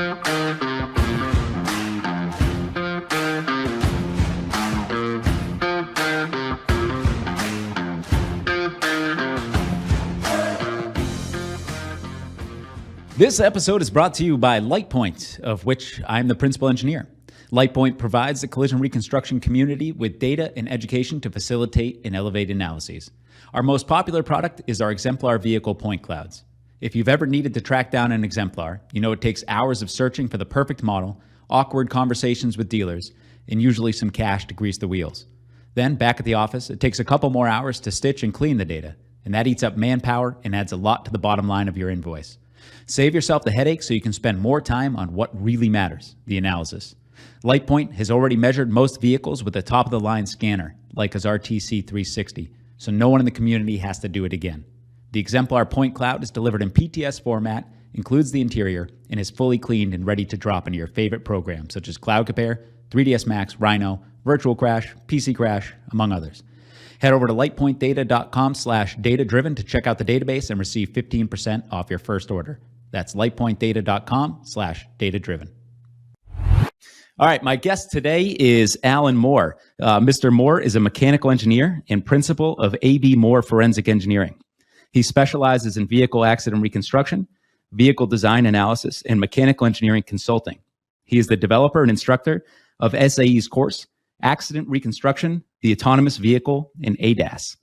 This episode is brought to you by LightPoint, of which I'm the principal engineer. LightPoint provides the collision reconstruction community with data and education to facilitate and elevate analyses. Our most popular product is our exemplar vehicle point clouds. If you've ever needed to track down an exemplar, you know it takes hours of searching for the perfect model, awkward conversations with dealers, and usually some cash to grease the wheels. Then, back at the office, it takes a couple more hours to stitch and clean the data, and that eats up manpower and adds a lot to the bottom line of your invoice. Save yourself the headache so you can spend more time on what really matters, the analysis. LightPoint has already measured most vehicles with a top-of-the-line scanner, like Leica's RTC 360, so no one in the community has to do it again. The exemplar point cloud is delivered in PTS format, includes the interior, and is fully cleaned and ready to drop into your favorite programs, such as Cloud Compare, 3ds Max, Rhino, Virtual Crash, PC Crash, among others. Head over to lightpointdata.com/data-driven to check out the database and receive 15% off your first order. That's lightpointdata.com/data-driven. All right, my guest today is Alan Moore. Mr. Moore is a mechanical engineer and principal of AB Moore Forensic Engineering. He specializes in vehicle accident reconstruction, vehicle design analysis, and mechanical engineering consulting. He is the developer and instructor of SAE's course, Accident Reconstruction, the Autonomous Vehicle, and ADAS.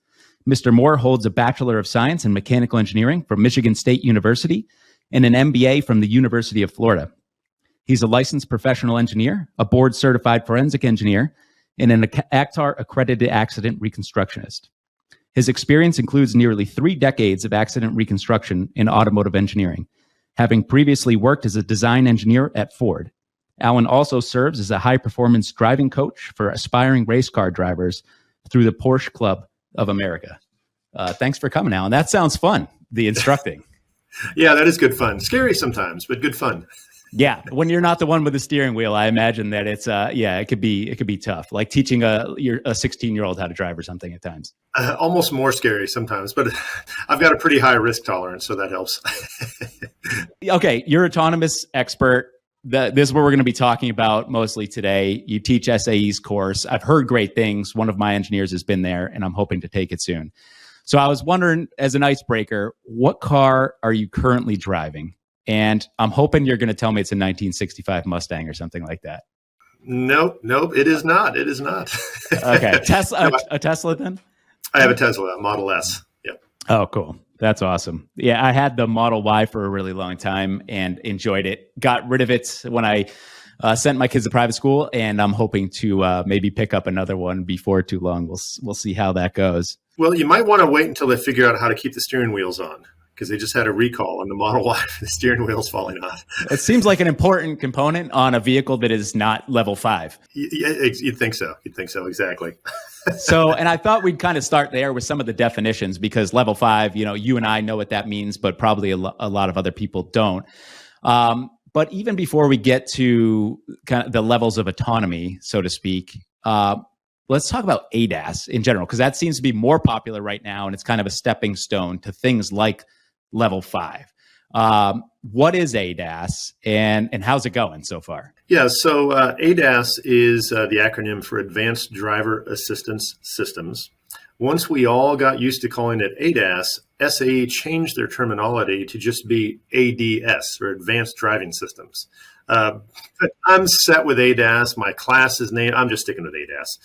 Mr. Moore holds a Bachelor of Science in Mechanical Engineering from Michigan State University and an MBA from the University of Florida. He's a licensed professional engineer, a board-certified forensic engineer, and an ACTAR accredited accident reconstructionist. His experience includes nearly 3 decades of accident reconstruction in automotive engineering, having previously worked as a design engineer at Ford. Alan also serves as a high-performance driving coach for aspiring race car drivers through the Porsche Club of America. Thanks for coming, Alan. That sounds fun, the instructing. Yeah, that is good fun. Scary sometimes, but good fun. Yeah, when you're not the one with the steering wheel, I imagine that it's it could be tough, like teaching a 16-year-old how to drive or something at times. Almost more scary sometimes, but I've got a pretty high risk tolerance, so that helps. Okay, you're an autonomous expert. This is what we're going to be talking about mostly today. You teach SAE's course. I've heard great things. One of my engineers has been there, and I'm hoping to take it soon. So I was wondering, as an icebreaker, what car are you currently driving? And I'm hoping you're going to tell me it's a 1965 Mustang or something like that. Nope, it is not. It is not. Okay, Tesla, a Tesla then? I have a Tesla, Model S. Yep. Oh, cool. That's awesome. Yeah, I had the Model Y for a really long time and enjoyed it. Got rid of it when I sent my kids to private school, and I'm hoping to maybe pick up another one before too long. We'll see how that goes. Well, you might want to wait until they figure out how to keep the steering wheels on, because they just had a recall on the Model Y, the steering wheel's falling off. It seems like an important component on a vehicle that is not level 5. You'd think so. Exactly. So, and I thought we'd kind of start there with some of the definitions, because level 5, you and I know what that means, but probably a lot of other people don't. But even before we get to kind of the levels of autonomy, so to speak, let's talk about ADAS in general, because that seems to be more popular right now, and it's kind of a stepping stone to things like level 5. What is ADAS, and how's it going so far? Yeah, so ADAS is the acronym for Advanced Driver Assistance Systems. Once we all got used to calling it ADAS, SAE changed their terminology to just be ADS, or Advanced Driving Systems. But I'm set with ADAS. My class is named. I'm just sticking with ADAS.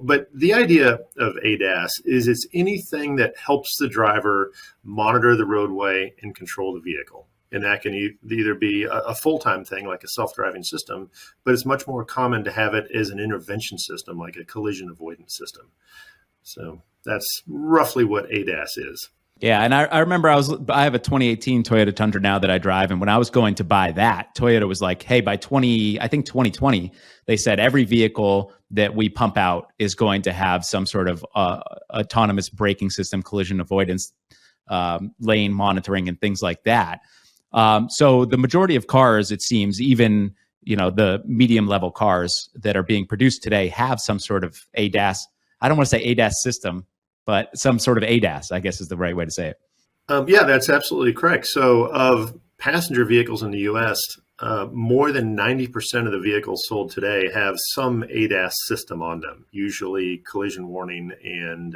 But the idea of ADAS is it's anything that helps the driver monitor the roadway and control the vehicle. And that can either be a full-time thing like a self-driving system, but it's much more common to have it as an intervention system like a collision avoidance system. So that's roughly what ADAS is. Yeah, and I remember I have a 2018 Toyota Tundra now that I drive, and when I was going to buy that, Toyota was like, hey, by 2020, they said every vehicle that we pump out is going to have some sort of autonomous braking system, collision avoidance, lane monitoring, and things like that. So the majority of cars, it seems, even the medium level cars that are being produced today have some sort of ADAS. I don't want to say ADAS system, but some sort of ADAS, I guess is the right way to say it. Yeah, that's absolutely correct. So of passenger vehicles in the U.S., more than 90% of the vehicles sold today have some ADAS system on them, usually collision warning and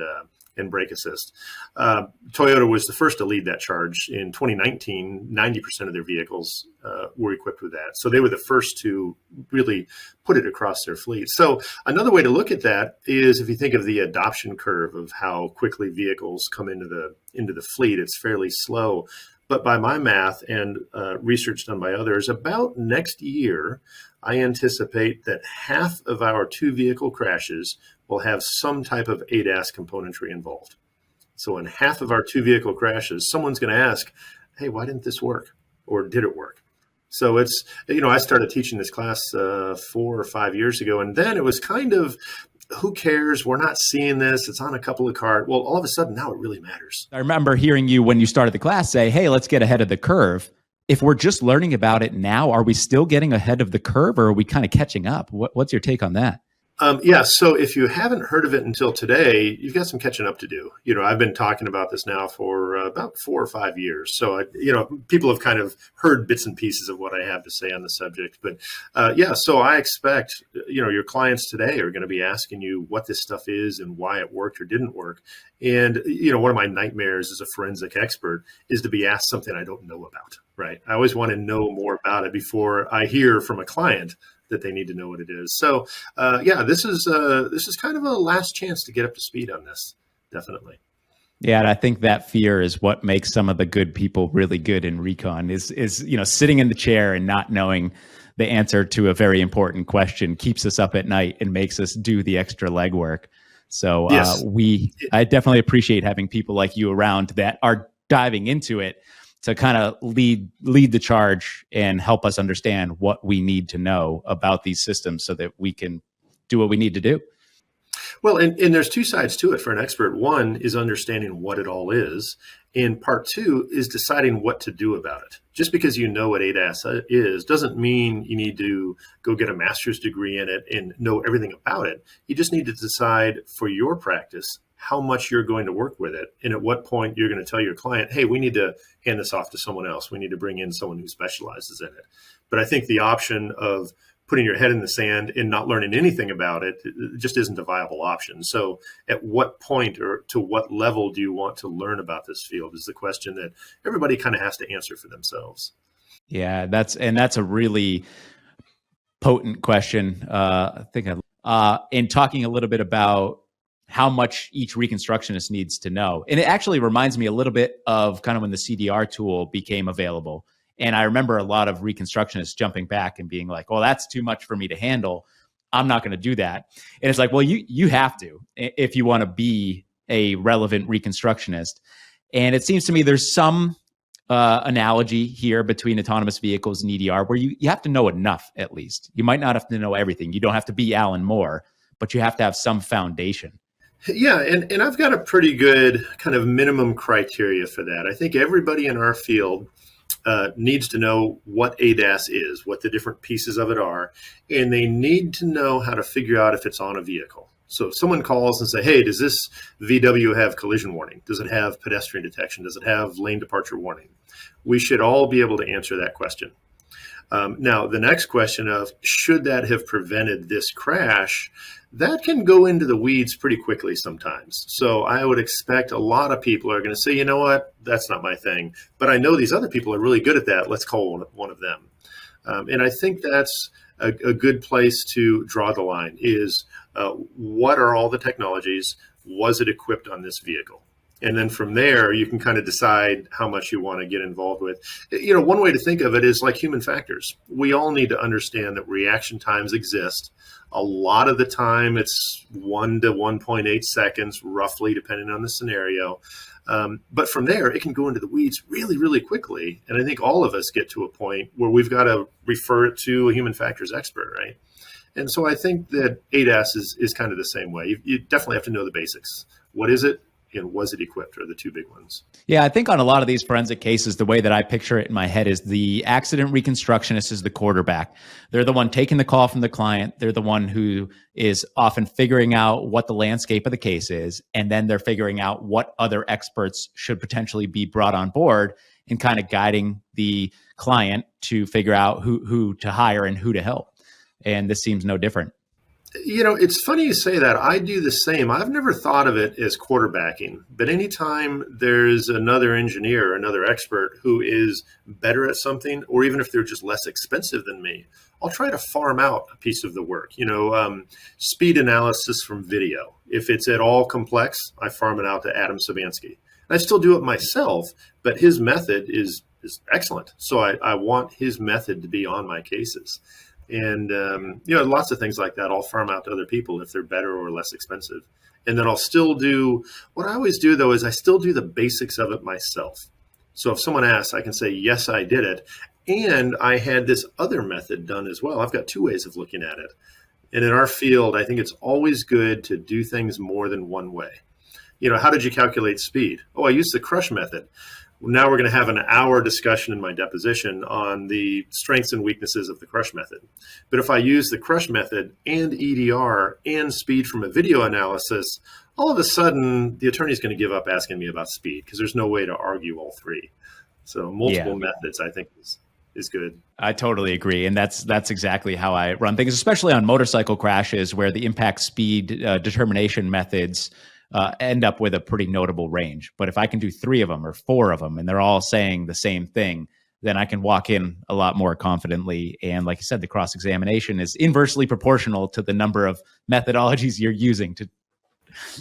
brake assist. Toyota was the first to lead that charge. In 2019, 90% of their vehicles were equipped with that. So they were the first to really put it across their fleet. So another way to look at that is if you think of the adoption curve of how quickly vehicles come into the fleet, it's fairly slow. But by my math and research done by others, about next year, I anticipate that half of our two vehicle crashes will have some type of ADAS componentry involved. So in half of our two vehicle crashes, someone's going to ask, hey, why didn't this work? Or did it work? So it's, I started teaching this class 4 or 5 years ago, and then it was kind of, who cares? We're not seeing this. It's on a couple of cars. Well, all of a sudden now it really matters. I remember hearing you when you started the class say, hey, let's get ahead of the curve. If we're just learning about it now, are we still getting ahead of the curve, or are we kind of catching up? What's your take on that? So if you haven't heard of it until today, you've got some catching up to do. I've been talking about this now for about 4 or 5 years. So, people have kind of heard bits and pieces of what I have to say on the subject. But so I expect, your clients today are going to be asking you what this stuff is and why it worked or didn't work. And, one of my nightmares as a forensic expert is to be asked something I don't know about, right? I always want to know more about it before I hear from a client that they need to know what it is. So, this is kind of a last chance to get up to speed on this, definitely. Yeah, and I think that fear is what makes some of the good people really good in recon. Is sitting in the chair and not knowing the answer to a very important question keeps us up at night and makes us do the extra legwork. So yes. I definitely appreciate having people like you around that are diving into it to kind of lead the charge and help us understand what we need to know about these systems so that we can do what we need to do. Well, and there's two sides to it for an expert. One is understanding what it all is. And part two is deciding what to do about it. Just because you know what ADAS is doesn't mean you need to go get a master's degree in it and know everything about it. You just need to decide for your practice how much you're going to work with it, and at what point you're going to tell your client, hey, we need to hand this off to someone else. We need to bring in someone who specializes in it. But I think the option of putting your head in the sand and not learning anything about it just isn't a viable option. So at what point or to what level do you want to learn about this field is the question that everybody kind of has to answer for themselves. Yeah, that's a really potent question. I think in talking a little bit about how much each reconstructionist needs to know. And it actually reminds me a little bit of kind of when the CDR tool became available. And I remember a lot of reconstructionists jumping back and being like, well, that's too much for me to handle. I'm not going to do that. And it's like, well, you have to if you want to be a relevant reconstructionist. And it seems to me there's some analogy here between autonomous vehicles and EDR where you have to know enough, at least. You might not have to know everything. You don't have to be Alan Moore, but you have to have some foundation. Yeah, and I've got a pretty good kind of minimum criteria for that. I think everybody in our field needs to know what ADAS is, what the different pieces of it are, and they need to know how to figure out if it's on a vehicle. So if someone calls and say, hey, does this VW have collision warning? Does it have pedestrian detection? Does it have lane departure warning? We should all be able to answer that question. Now, the next question of should that have prevented this crash, that can go into the weeds pretty quickly sometimes. So I would expect a lot of people are going to say, you know what, that's not my thing. But I know these other people are really good at that. Let's call one of them. And I think that's a good place to draw the line is what are all the technologies? Was it equipped on this vehicle? And then from there, you can kind of decide how much you want to get involved with. One way to think of it is like human factors. We all need to understand that reaction times exist. A lot of the time, it's 1 to 1.8 seconds, roughly, depending on the scenario. But from there, it can go into the weeds really, really quickly. And I think all of us get to a point where we've got to refer it to a human factors expert, right? And so I think that ADAS is kind of the same way. You definitely have to know the basics. What is it? And was it equipped are the two big ones. Yeah, I think on a lot of these forensic cases, the way that I picture it in my head is the accident reconstructionist is the quarterback. They're the one taking the call from the client. They're the one who is often figuring out what the landscape of the case is. And then they're figuring out what other experts should potentially be brought on board. in kind of guiding the client to figure out who to hire and who to help. And this seems no different. It's funny you say that. I do the same. I've never thought of it as quarterbacking, but anytime there's another engineer, another expert who is better at something, or even if they're just less expensive than me, I'll try to farm out a piece of the work. Speed analysis from video. If it's at all complex, I farm it out to Adam Savansky. I still do it myself, but his method is excellent. So I want his method to be on my cases. And, lots of things like that I'll farm out to other people if they're better or less expensive. And then I'll still do, what I always do though, is I still do the basics of it myself. So if someone asks, I can say, yes, I did it. And I had this other method done as well. I've got two ways of looking at it. And in our field, I think it's always good to do things more than one way. How did you calculate speed? Oh, I used the crush method. Now we're going to have an hour discussion in my deposition on the strengths and weaknesses of the crush method. But if I use the crush method and EDR and speed from a video analysis, all of a sudden the attorney is going to give up asking me about speed because there's no way to argue all three. So multiple methods, I think, is good. I totally agree. And that's exactly how I run things, especially on motorcycle crashes where the impact speed determination methods end up with a pretty notable range. But if I can do 3 of them or 4 of them and they're all saying the same thing, then I can walk in a lot more confidently. And like you said, the cross-examination is inversely proportional to the number of methodologies you're using to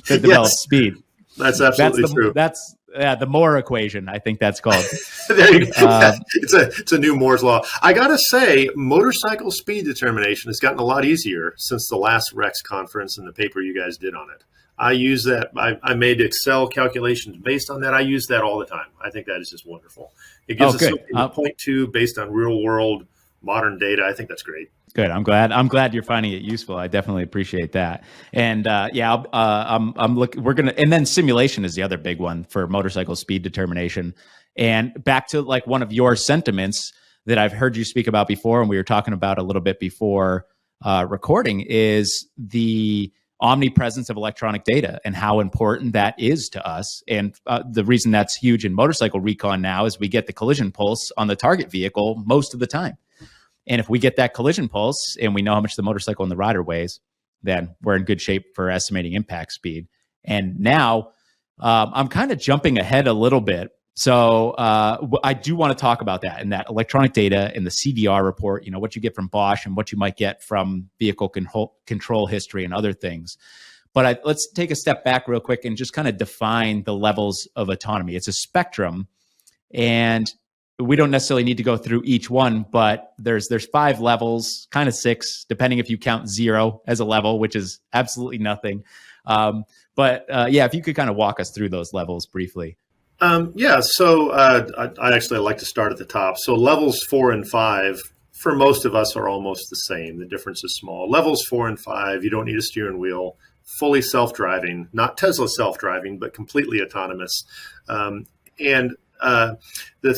develop speed. That's absolutely true. That's the Moore equation, I think that's called. There you go. It's a new Moore's law. I got to say, motorcycle speed determination has gotten a lot easier since the last Rex conference and the paper you guys did on it. I use that. I made Excel calculations based on that. I use that all the time. I think that is just wonderful. It gives us something to point to based on real world modern data. I think that's great. Good. I'm glad you're finding it useful. I definitely appreciate that. And I'm looking. We're gonna. And then simulation is the other big one for motorcycle speed determination. And back to like one of your sentiments that I've heard you speak about before, and we were talking about a little bit before recording, is the omnipresence of electronic data and how important that is to us. And the reason that's huge in motorcycle recon now is we get the collision pulse on the target vehicle most of the time. And if we get that collision pulse and we know how much the motorcycle and the rider weighs, then we're in good shape for estimating impact speed. And now I'm kind of jumping ahead a little bit. So I do want to talk about that and that electronic data and the CDR report, what you get from Bosch and what you might get from vehicle control history and other things. But let's take a step back real quick and just kind of define the levels of autonomy. It's a spectrum, and we don't necessarily need to go through each one, but there's 5 levels, kind of 6, depending if you count 0 as a level, which is absolutely nothing. If you could kind of walk us through those levels briefly. So I actually like to start at the top. So levels 4 and 5, for most of us, are almost the same. The difference is small. Levels 4 and 5, you don't need a steering wheel, fully self-driving, not Tesla self-driving, but completely autonomous. The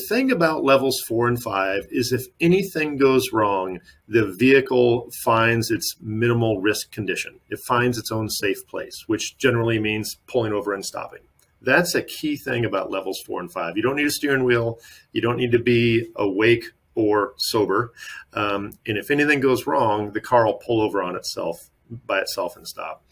thing about levels 4 and 5 is if anything goes wrong, the vehicle finds its minimal risk condition. It finds its own safe place, which generally means pulling over and stopping. That's a key thing about levels 4 and 5. You don't need a steering wheel. You don't need to be awake or sober. And if anything goes wrong, the car will pull over on itself, by itself, and stop.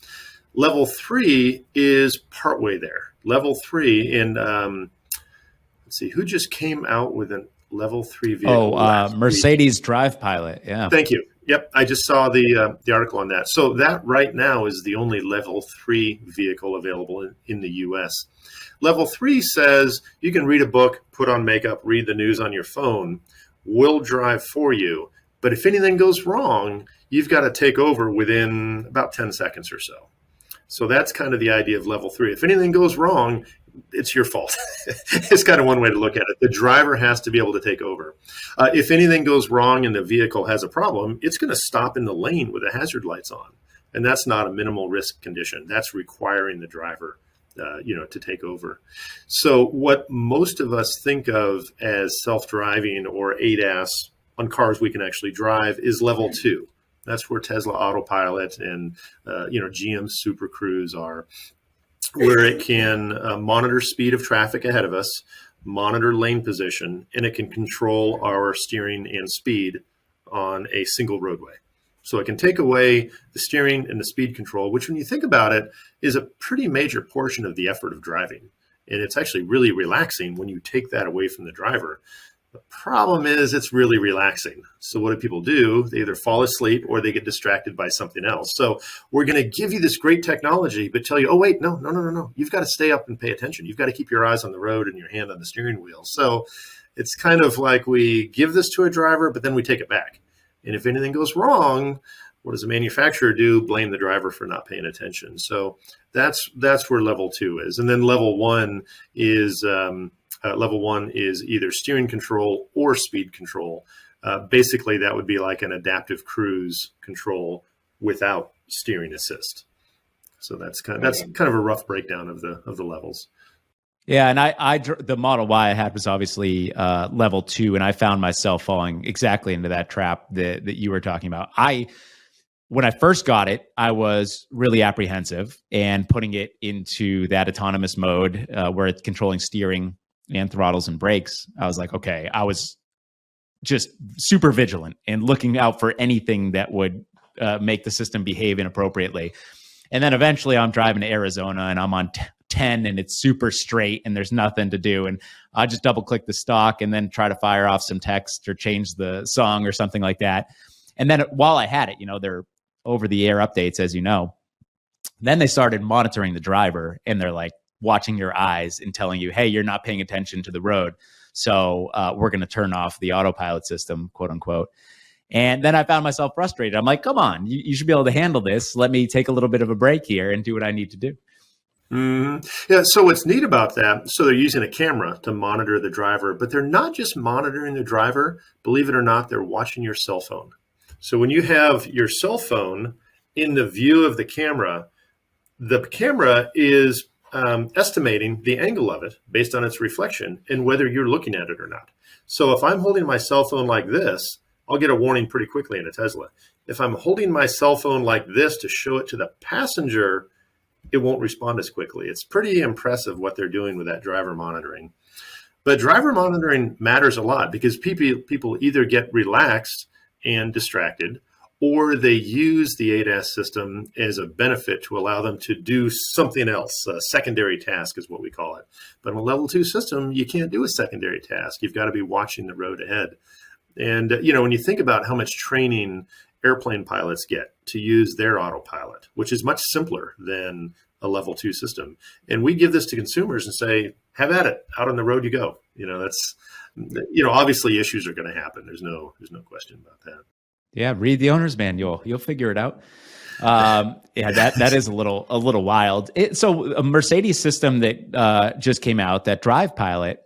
Level 3 is partway there. Level 3 in, let's see, who just came out with a level 3 vehicle? Mercedes Drive Pilot. Yeah. Thank you. Yep, I just saw the article on that. So that right now is the only level 3 vehicle available in the U.S. Level 3 says you can read a book, put on makeup, read the news on your phone. We'll drive for you. But if anything goes wrong, you've got to take over within about 10 seconds or so. So that's kind of the idea of level 3. If anything goes wrong, it's your fault. It's kind of one way to look at it. The driver has to be able to take over. If anything goes wrong and the vehicle has a problem, it's going to stop in the lane with the hazard lights on. And that's not a minimal risk condition. That's requiring the driver, to take over. So what most of us think of as self-driving or ADAS on cars we can actually drive is level 2. That's where Tesla Autopilot and, GM Super Cruise are, where it can monitor speed of traffic ahead of us, monitor lane position, and it can control our steering and speed on a single roadway. So it can take away the steering and the speed control, which when you think about it, is a pretty major portion of the effort of driving. And it's actually really relaxing when you take that away from the driver. The problem is it's really relaxing. So what do people do? They either fall asleep or they get distracted by something else. So we're going to give you this great technology, but tell you, oh, wait, no. You've got to stay up and pay attention. You've got to keep your eyes on the road and your hand on the steering wheel. So it's kind of like we give this to a driver, but then we take it back. And if anything goes wrong, what does the manufacturer do? Blame the driver for not paying attention. So that's where level 2 is. And then level 1 is either steering control or speed control. Basically, that would be like an adaptive cruise control without steering assist. So that's kind of a rough breakdown of the levels. Yeah, and the Model Y I had was obviously level 2, and I found myself falling exactly into that trap that you were talking about. When I first got it, I was really apprehensive, and putting it into that autonomous mode where it's controlling steering and throttles and brakes, I was like, okay, I was just super vigilant and looking out for anything that would make the system behave inappropriately. And then eventually I'm driving to Arizona and I'm on 10 and it's super straight and there's nothing to do. And I just double click the stock and then try to fire off some text or change the song or something like that. And then while I had it, they're over the air updates, as you know, then they started monitoring the driver and they're like watching your eyes and telling you, hey, you're not paying attention to the road. So we're going to turn off the autopilot system, quote unquote. And then I found myself frustrated. I'm like, come on, you should be able to handle this. Let me take a little bit of a break here and do what I need to do. Mm-hmm. Yeah. So what's neat about that, so they're using a camera to monitor the driver, but they're not just monitoring the driver. Believe it or not, they're watching your cell phone. So when you have your cell phone in the view of the camera is estimating the angle of it based on its reflection and whether you're looking at it or not. So if I'm holding my cell phone like this, I'll get a warning pretty quickly in a Tesla. If I'm holding my cell phone like this to show it to the passenger, it won't respond as quickly. It's pretty impressive what they're doing with that driver monitoring. But driver monitoring matters a lot because people either get relaxed and distracted, or they use the ADAS system as a benefit to allow them to do something else. A secondary task is what we call it. But in a level 2 system, you can't do a secondary task. You've got to be watching the road ahead. And, when you think about how much training airplane pilots get to use their autopilot, which is much simpler than a level 2 system. And we give this to consumers and say, have at it, out on the road you go. That's, obviously issues are going to happen. There's no question about that. Yeah, read the owner's manual. You'll figure it out. That is a little wild. So a Mercedes system that just came out, that Drive Pilot,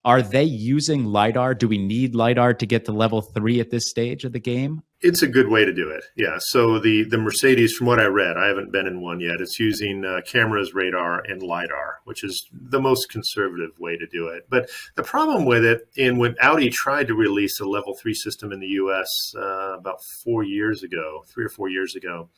are they using LiDAR? Do we need LiDAR to get to level 3 at this stage of the game? It's a good way to do it. Yeah. So the Mercedes, from what I read, I haven't been in one yet. It's using cameras, radar, and LiDAR, which is the most conservative way to do it. But the problem with it, and when Audi tried to release a level 3 system in the US about 3 or 4 years ago,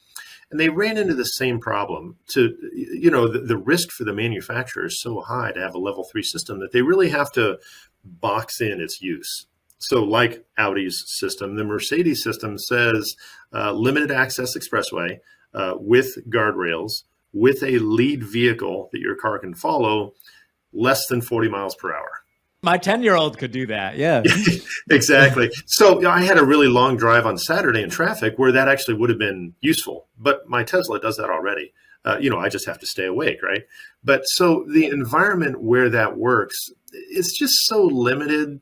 and they ran into the same problem. The risk for the manufacturer is so high to have a level 3 system that they really have to box in its use. So like Audi's system, the Mercedes system says limited access expressway with guardrails, with a lead vehicle that your car can follow, less than 40 miles per hour. My 10-year-old could do that. Yeah, exactly. So I had a really long drive on Saturday in traffic where that actually would have been useful. But my Tesla does that already. I just have to stay awake, right? But so the environment where that works, it's just so limited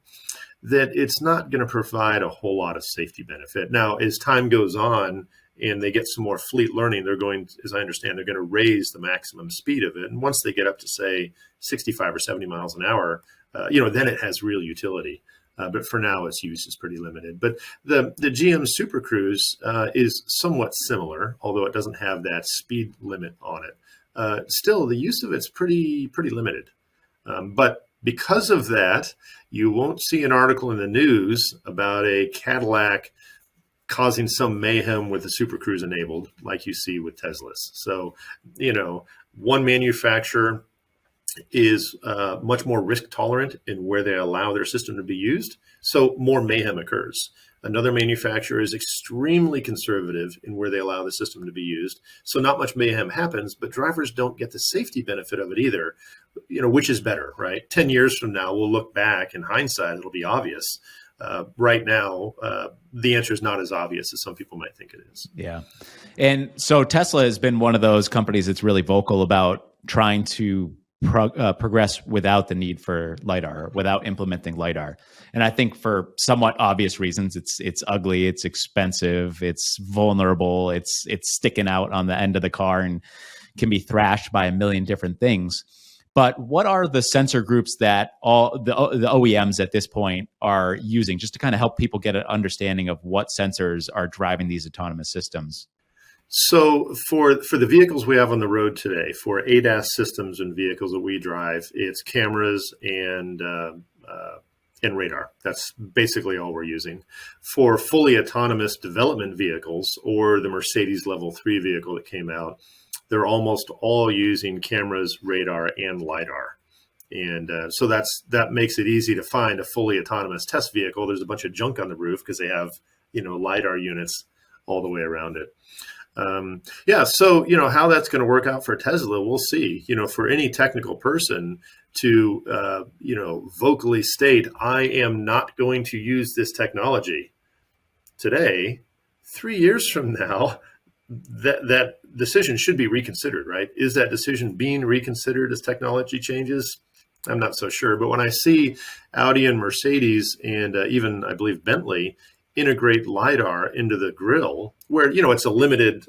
that it's not going to provide a whole lot of safety benefit. Now, as time goes on and they get some more fleet learning, as I understand, they're going to raise the maximum speed of it. And once they get up to, say, 65 or 70 miles an hour, then it has real utility. But for now, its use is pretty limited. But the GM Super Cruise is somewhat similar, although it doesn't have that speed limit on it. Still, the use of it's pretty limited. But because of that, you won't see an article in the news about a Cadillac causing some mayhem with the Super Cruise enabled, like you see with Teslas. So, one manufacturer is much more risk tolerant in where they allow their system to be used. So more mayhem occurs. Another manufacturer is extremely conservative in where they allow the system to be used. So not much mayhem happens, but drivers don't get the safety benefit of it either, which is better, right? 10 years from now, we'll look back in hindsight, it'll be obvious. Right now, the answer is not as obvious as some people might think it is. Yeah. And so Tesla has been one of those companies that's really vocal about trying to progress without the need for LiDAR, without implementing LiDAR. And I think for somewhat obvious reasons, it's ugly, it's expensive, it's vulnerable, it's sticking out on the end of the car and can be thrashed by a million different things. But what are the sensor groups that all the OEMs at this point are using, just to kind of help people get an understanding of what sensors are driving these autonomous systems? So for the vehicles we have on the road today, for ADAS systems and vehicles that we drive, it's cameras and radar. That's basically all we're using. For fully autonomous development vehicles, or the Mercedes Level 3 vehicle that came out, they're almost all using cameras, radar, and LiDAR. And so that makes it easy to find a fully autonomous test vehicle. There's a bunch of junk on the roof because they have LiDAR units all the way around it. So how that's going to work out for Tesla, we'll see. For any technical person to vocally state, I am not going to use this technology today, 3 years from now, that decision should be reconsidered, right? Is that decision being reconsidered as technology changes? I'm not so sure. But when I see Audi and Mercedes and even, I believe, Bentley integrate LiDAR into the grille, where, it's a limited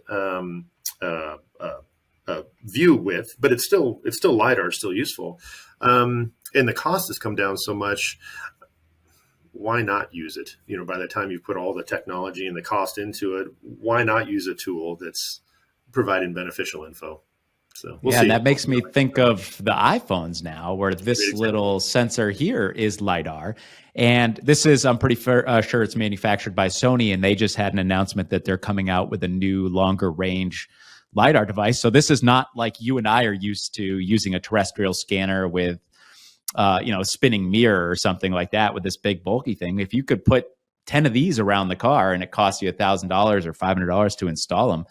view width, but it's still LiDAR, it's still useful. And the cost has come down so much. Why not use it? By the time you put all the technology and the cost into it, why not use a tool that's providing beneficial info? So we'll see. And that makes me think of the iPhones now, where this little sensor here is LiDAR. And this is, I'm pretty sure it's manufactured by Sony, and they just had an announcement that they're coming out with a new longer range LiDAR device. So this is not like you and I are used to using a terrestrial scanner with a spinning mirror or something like that with this big bulky thing. If you could put 10 of these around the car and it costs you $1,000 or $500 to install them,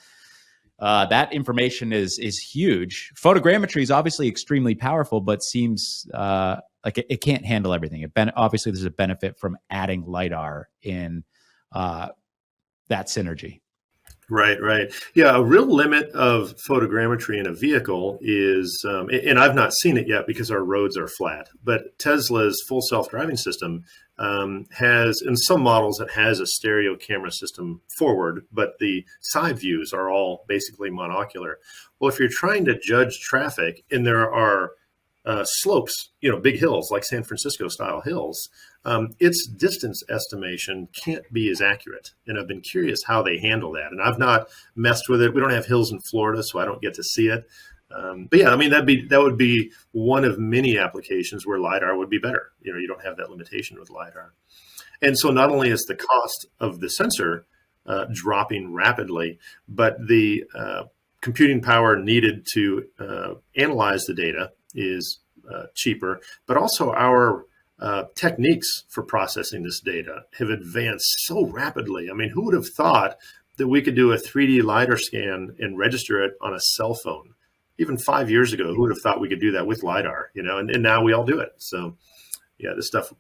that information is huge. Photogrammetry is obviously extremely powerful, but seems like it can't handle everything. Obviously, there's a benefit from adding LiDAR in that synergy. Right. Yeah, a real limit of photogrammetry in a vehicle is, and I've not seen it yet because our roads are flat, but Tesla's full self-driving system has, in some models, it has a stereo camera system forward, but the side views are all basically monocular. Well, if you're trying to judge traffic and there are slopes, big hills like San Francisco style hills, its distance estimation can't be as accurate. And I've been curious how they handle that. And I've not messed with it. We don't have hills in Florida, so I don't get to see it. But yeah, that would be one of many applications where LiDAR would be better. You don't have that limitation with LiDAR. And so not only is the cost of the sensor dropping rapidly, but the computing power needed to analyze the data is cheaper, but also our techniques for processing this data have advanced so rapidly. I mean, who would have thought that we could do a 3D LiDAR scan and register it on a cell phone? Even 5 years ago, who would have thought we could do that with LiDAR, and now we all do it. So yeah, this stuff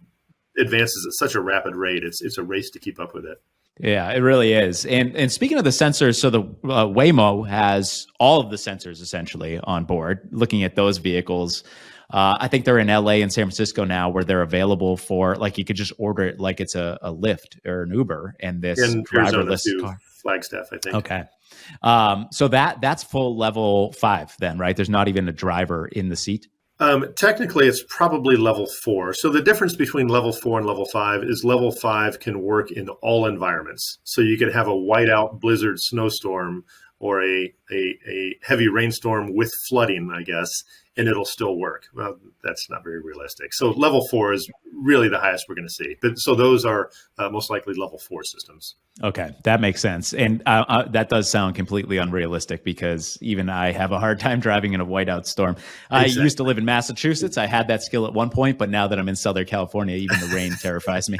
advances at such a rapid rate. It's a race to keep up with it. Yeah, it really is. And speaking of the sensors, so the Waymo has all of the sensors essentially on board. Looking at those vehicles, I think they're in LA and San Francisco now, where they're available for, like, you could just order it like it's a Lyft or an Uber, and this driverless car. Flagstaff, I think. Okay. So that's full level 5 then, right? There's not even a driver in the seat. Technically, it's probably level 4. So the difference between level 4 and level 5 is level 5 can work in all environments. So you could have a whiteout blizzard snowstorm or a heavy rainstorm with flooding, I guess, and it'll still work. Well, that's not very realistic. So level 4 is really the highest we're going to see. But so those are most likely level 4 systems. Okay, that makes sense. And that does sound completely unrealistic because even I have a hard time driving in a whiteout storm. I used to live in Massachusetts. I had that skill at one point, but now that I'm in Southern California, even the rain terrifies me.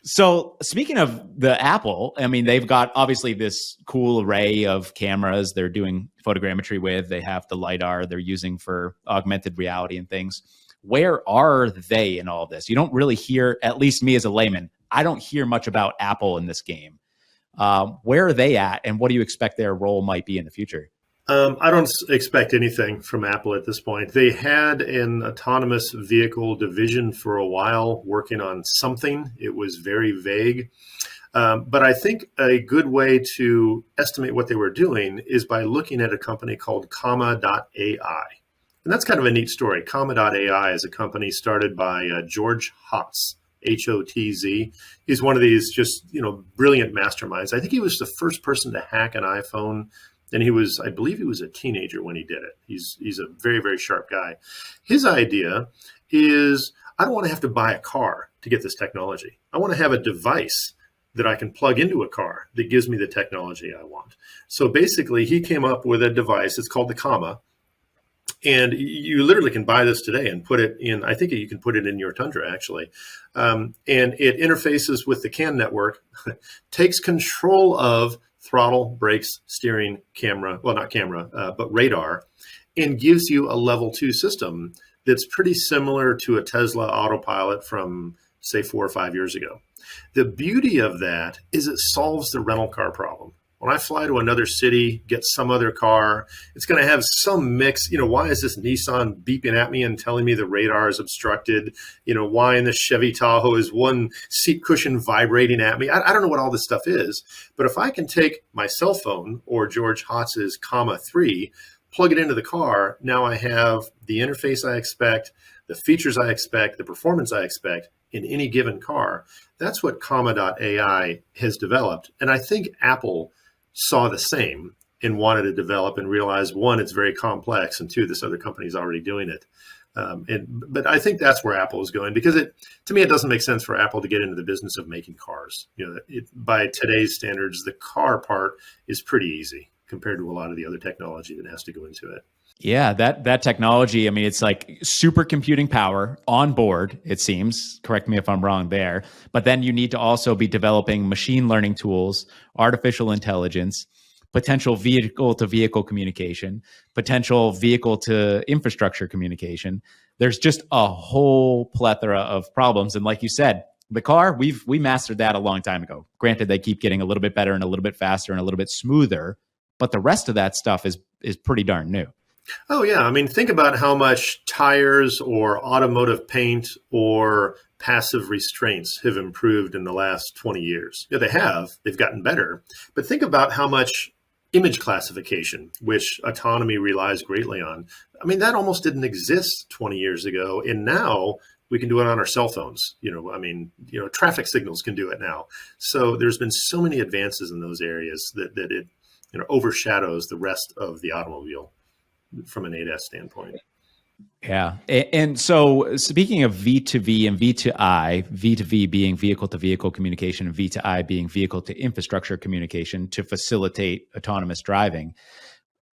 So speaking of the Apple, I mean, they've got obviously this cool array of cameras they're doing photogrammetry with. They have the LiDAR they're using for augmented reality and things. Where are they in all this? You don't really hear, at least me as a layman, I don't hear much about Apple in this game. Where are they at, and what do you expect their role might be in the future? I don't expect anything from Apple at this point. They had an autonomous vehicle division for a while working on something. It was very vague. But I think a good way to estimate what they were doing is by looking at a company called Comma.ai. And that's kind of a neat story. Comma.ai is a company started by George Hotz, Hotz. He's one of these just, brilliant masterminds. I think he was the first person to hack an iPhone. And I believe he was a teenager when he did it. He's a very, very sharp guy. His idea is, I don't want to have to buy a car to get this technology. I want to have a device that I can plug into a car that gives me the technology I want. So basically, he came up with a device. It's called the Comma. And you literally can buy this today and put it in, I think you can put it in your Tundra, actually. And it interfaces with the CAN network, takes control of throttle, brakes, steering, camera, well, not camera, but radar, and gives you a level 2 system that's pretty similar to a Tesla autopilot from, say, 4 or 5 years ago. The beauty of that is it solves the rental car problem. When I fly to another city, get some other car, it's going to have some mix. Why is this Nissan beeping at me and telling me the radar is obstructed? Why in the Chevy Tahoe is one seat cushion vibrating at me? I don't know what all this stuff is. But if I can take my cell phone or George Hotz's Comma 3, plug it into the car, now I have the interface I expect, the features I expect, the performance I expect in any given car. That's what Comma.ai has developed. And I think Apple saw the same and wanted to develop and realized, one, it's very complex, and two, this other company is already doing it. But I think that's where Apple is going, because to me, it doesn't make sense for Apple to get into the business of making cars. By today's standards, the car part is pretty easy compared to a lot of the other technology that has to go into it. Yeah, that technology, I mean, it's like supercomputing power on board, it seems. Correct me if I'm wrong there. But then you need to also be developing machine learning tools, artificial intelligence, potential vehicle-to-vehicle communication, potential vehicle-to-infrastructure communication. There's just a whole plethora of problems. And like you said, the car, we mastered that a long time ago. Granted, they keep getting a little bit better and a little bit faster and a little bit smoother, but the rest of that stuff is pretty darn new. Oh, yeah. I mean, think about how much tires or automotive paint or passive restraints have improved in the last 20 years. Yeah, they have. They've gotten better. But think about how much image classification, which autonomy relies greatly on. I mean, that almost didn't exist 20 years ago. And now we can do it on our cell phones. Traffic signals can do it now. So there's been so many advances in those areas that it overshadows the rest of the automobile from an ADAS standpoint. Yeah. And so speaking of V2V and V2I, V2V being vehicle-to-vehicle communication and V2I being vehicle-to-infrastructure communication to facilitate autonomous driving,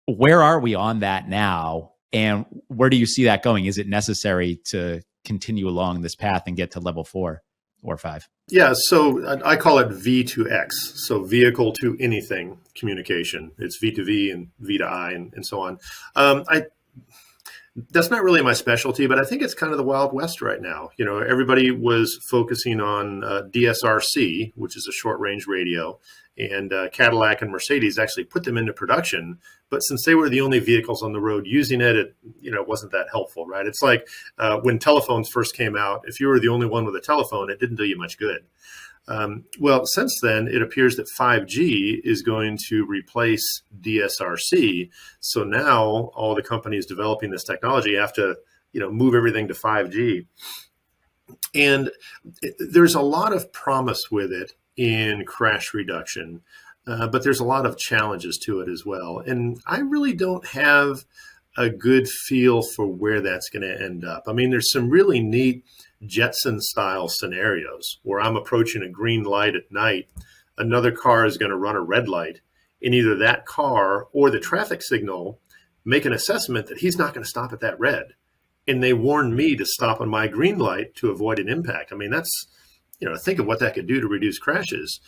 where are we on that now? And where do you see that going? Is it necessary to continue along this path and get to level 4 or 5? Yeah, so I call it V2X, so vehicle to anything communication. It's V2V and V2I and so on. That's not really my specialty, but I think it's kind of the Wild West right now. Everybody was focusing on DSRC, which is a short-range radio, and Cadillac and Mercedes actually put them into production. But since they were the only vehicles on the road using it, it wasn't that helpful, right? It's like when telephones first came out, if you were the only one with a telephone, it didn't do you much good. Well, since then, it appears that 5G is going to replace DSRC. So now all the companies developing this technology have to, move everything to 5G. And there's a lot of promise with it in crash reduction, but there's a lot of challenges to it as well. And I really don't have a good feel for where that's going to end up. I mean, there's some really neat Jetson style scenarios where I'm approaching a green light at night, another car is going to run a red light, and either that car or the traffic signal make an assessment that he's not going to stop at that red. And they warn me to stop on my green light to avoid an impact. I mean, that's, think of what that could do to reduce crashes.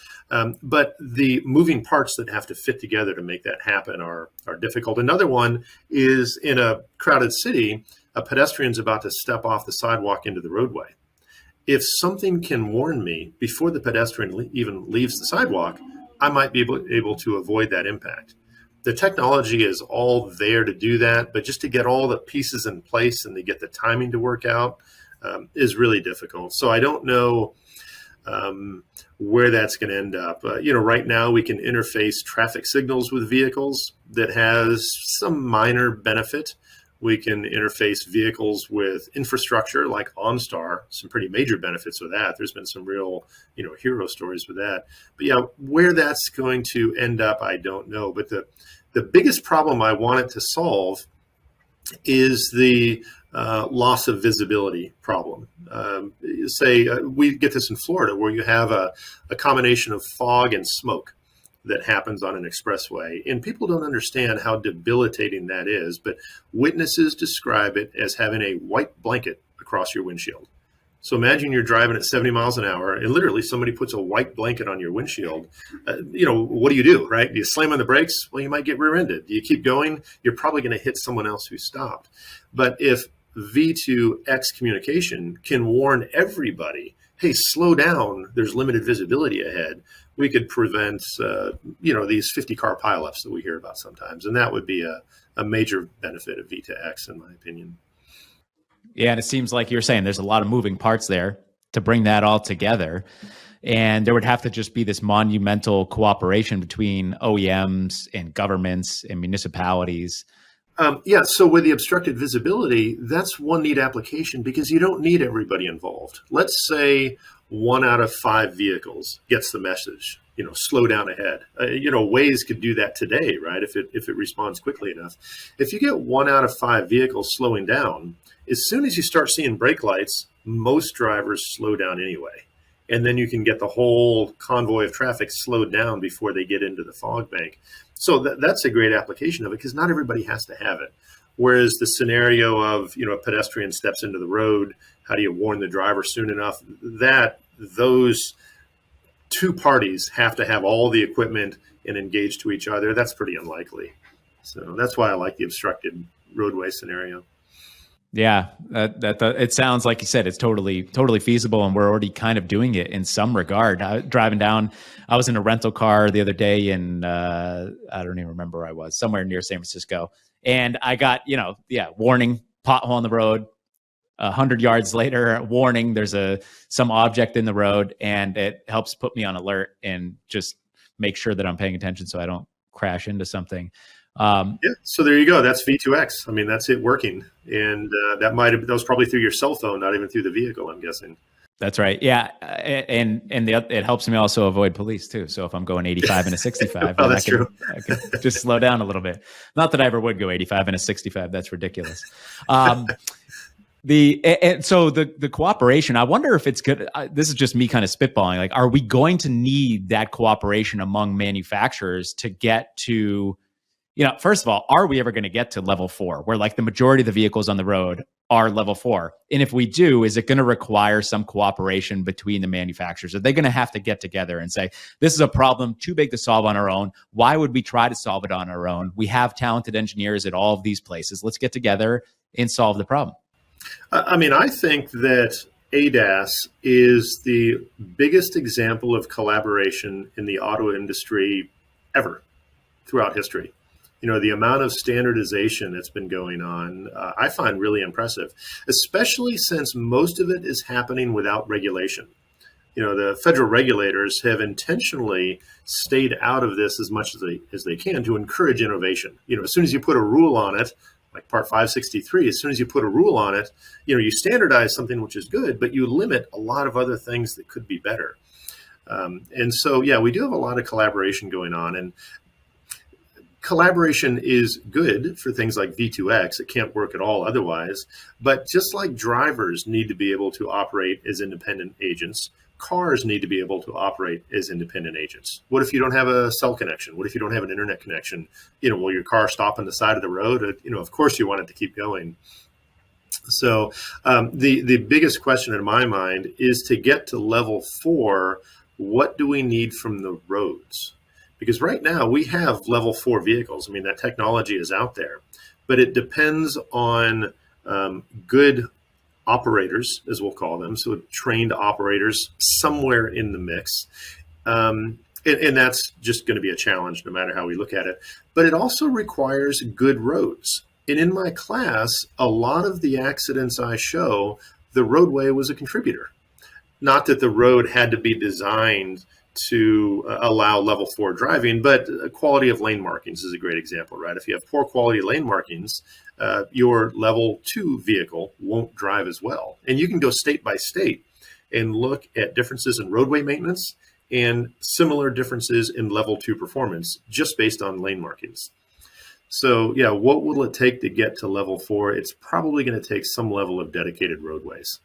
But the moving parts that have to fit together to make that happen are difficult. Another one is in a crowded city, a pedestrian's about to step off the sidewalk into the roadway. If something can warn me before the pedestrian even leaves the sidewalk, I might be able to avoid that impact. The technology is all there to do that, but just to get all the pieces in place and to get the timing to work out is really difficult. So I don't know where that's going to end up. Right now we can interface traffic signals with vehicles that has some minor benefit. We can interface vehicles with infrastructure like OnStar, some pretty major benefits with that. There's been some real, hero stories with that. But yeah, where that's going to end up, I don't know. But the biggest problem I wanted to solve is the loss of visibility problem. We get this in Florida where you have a combination of fog and smoke that happens on an expressway. And people don't understand how debilitating that is, but witnesses describe it as having a white blanket across your windshield. So imagine you're driving at 70 miles an hour and literally somebody puts a white blanket on your windshield. What do you do, right? Do you slam on the brakes? Well, you might get rear-ended. Do you keep going? You're probably going to hit someone else who stopped. But if V2X communication can warn everybody, hey, slow down, there's limited visibility ahead, we could prevent, these 50-car pileups that we hear about sometimes. And that would be a major benefit of V2X, in my opinion. Yeah, and it seems like you're saying there's a lot of moving parts there to bring that all together. And there would have to just be this monumental cooperation between OEMs and governments and municipalities. So with the obstructed visibility, that's one neat application because you don't need everybody involved. Let's say 1 out of 5 vehicles gets the message, slow down ahead. Waze could do that today, right? If it responds quickly enough. If you get 1 out of 5 vehicles slowing down, as soon as you start seeing brake lights, most drivers slow down anyway. And then you can get the whole convoy of traffic slowed down before they get into the fog bank. So that's a great application of it because not everybody has to have it. Whereas the scenario of, a pedestrian steps into the road, how do you warn the driver soon enough? Those two parties have to have all the equipment and engage to each other. That's pretty unlikely. So that's why I like the obstructed roadway scenario. Yeah, it sounds like you said it's totally feasible, and we're already kind of doing it in some regard. Driving down, I was in a rental car the other day, and I don't even remember where I was, somewhere near San Francisco, and I got warning, pothole on the road. 100 yards later, warning, there's some object in the road, and it helps put me on alert and just make sure that I'm paying attention so I don't crash into something. So there you go. That's V2X. I mean, that's it working. And that was probably through your cell phone, not even through the vehicle, I'm guessing. That's right. Yeah. And it helps me also avoid police too. So if I'm going 85 and a 65, oh, that's true. I can just slow down a little bit. Not that I ever would go 85 and a 65. That's ridiculous. So the cooperation, I wonder if it's good. This is just me kind of spitballing. Like, are we going to need that cooperation among manufacturers to get to, first of all, are we ever going to get to level 4 where like the majority of the vehicles on the road are level 4? And if we do, is it going to require some cooperation between the manufacturers? Are they going to have to get together and say, this is a problem too big to solve on our own? Why would we try to solve it on our own? We have talented engineers at all of these places. Let's get together and solve the problem. I mean, I think that ADAS is the biggest example of collaboration in the auto industry ever throughout history. The amount of standardization that's been going on, I find really impressive, especially since most of it is happening without regulation. The federal regulators have intentionally stayed out of this as much as they can to encourage innovation. As soon as you put a rule on it, like Part 563, as soon as you put a rule on it, you standardize something which is good, but you limit a lot of other things that could be better. And so, we do have a lot of collaboration going on. And Collaboration is good for things like V2X. It can't work at all otherwise. But just like drivers need to be able to operate as independent agents, cars need to be able to operate as independent agents. What if you don't have a cell connection? What if you don't have an internet connection? Will your car stop on the side of the road? Of course you want it to keep going. So the biggest question in my mind is to get to level 4, what do we need from the roads? Because right now we have level 4 vehicles. I mean, that technology is out there, but it depends on good operators, as we'll call them, so trained operators somewhere in the mix. And that's just going to be a challenge no matter how we look at it. But it also requires good roads. And in my class, a lot of the accidents I show, the roadway was a contributor. Not that the road had to be designed to allow level 4 driving, but quality of lane markings is a great example, right? If you have poor quality lane markings, your level 2 vehicle won't drive as well. And you can go state by state and look at differences in roadway maintenance and similar differences in level 2 performance just based on lane markings. So yeah, what will it take to get to level 4? It's probably going to take some level of dedicated roadways.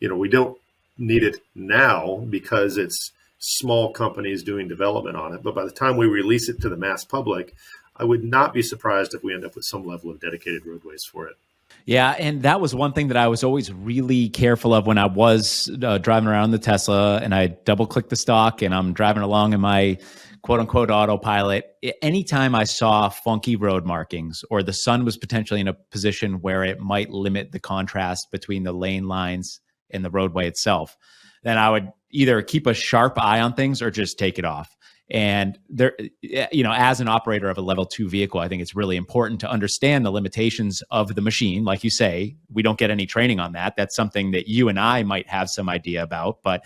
We don't need it now because it's small companies doing development on it. But by the time we release it to the mass public, I would not be surprised if we end up with some level of dedicated roadways for it. Yeah, and that was one thing that I was always really careful of when I was driving around the Tesla and I double-clicked the stock and I'm driving along in my quote-unquote autopilot. Anytime I saw funky road markings or the sun was potentially in a position where it might limit the contrast between the lane lines and the roadway itself, then I would either keep a sharp eye on things or just take it off. And there, as an operator of a level 2 vehicle, I think it's really important to understand the limitations of the machine. Like you say, we don't get any training on that. That's something that you and I might have some idea about, but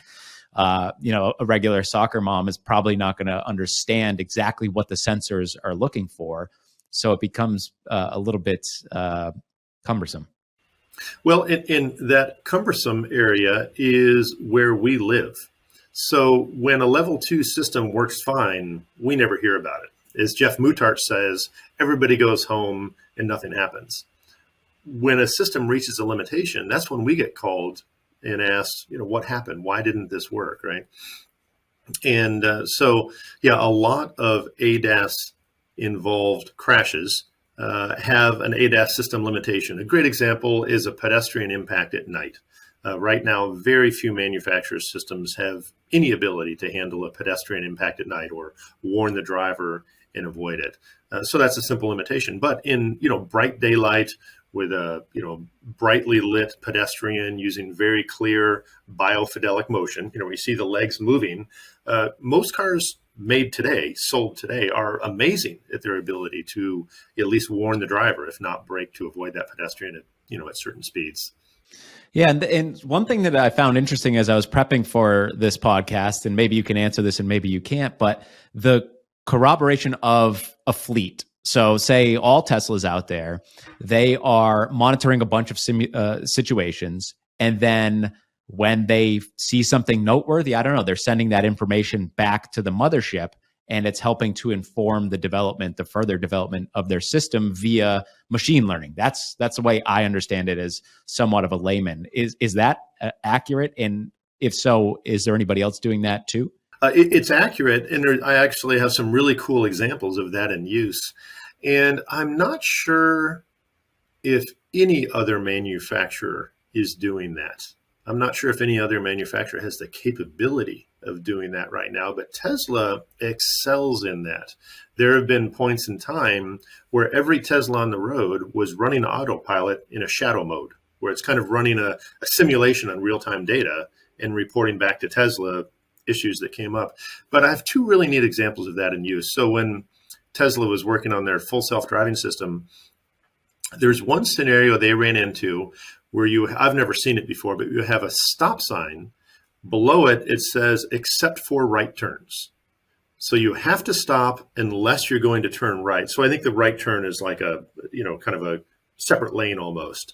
a regular soccer mom is probably not going to understand exactly what the sensors are looking for. So it becomes a little bit cumbersome. Well, in that cumbersome area is where we live. So when a level 2 system works fine, we never hear about it. As Jeff Moutart says, everybody goes home and nothing happens. When a system reaches a limitation, that's when we get called and asked, what happened? Why didn't this work, right? And a lot of ADAS involved crashes have an ADAS system limitation. A great example is a pedestrian impact at night. Right now, very few manufacturers' systems have any ability to handle a pedestrian impact at night or warn the driver and avoid it. So that's a simple limitation. But in bright daylight with a brightly lit pedestrian using very clear biofidelic motion, we see the legs moving. Most cars sold today, are amazing at their ability to at least warn the driver, if not brake, to avoid that pedestrian at certain speeds. Yeah, and one thing that I found interesting as I was prepping for this podcast, and maybe you can answer this and maybe you can't, but the corroboration of a fleet. So say all Teslas out there, they are monitoring a bunch of situations, and then when they see something noteworthy, I don't know, they're sending that information back to the mothership, and it's helping to inform the further development of their system via machine learning. That's the way I understand it as somewhat of a layman. Is that accurate? And if so, is there anybody else doing that too? It's accurate, and I actually have some really cool examples of that in use. And I'm not sure if any other manufacturer is doing that. I'm not sure if any other manufacturer has the capability of doing that right now, but Tesla excels in that. There have been points in time where every Tesla on the road was running autopilot in a shadow mode, where it's kind of running a simulation on real-time data and reporting back to Tesla issues that came up. But I have two really neat examples of that in use. So when Tesla was working on their full self-driving system, there's one scenario they ran into where I've never seen it before, but you have a stop sign. Below it, it says, except for right turns. So you have to stop unless you're going to turn right. So I think the right turn is like kind of a separate lane almost.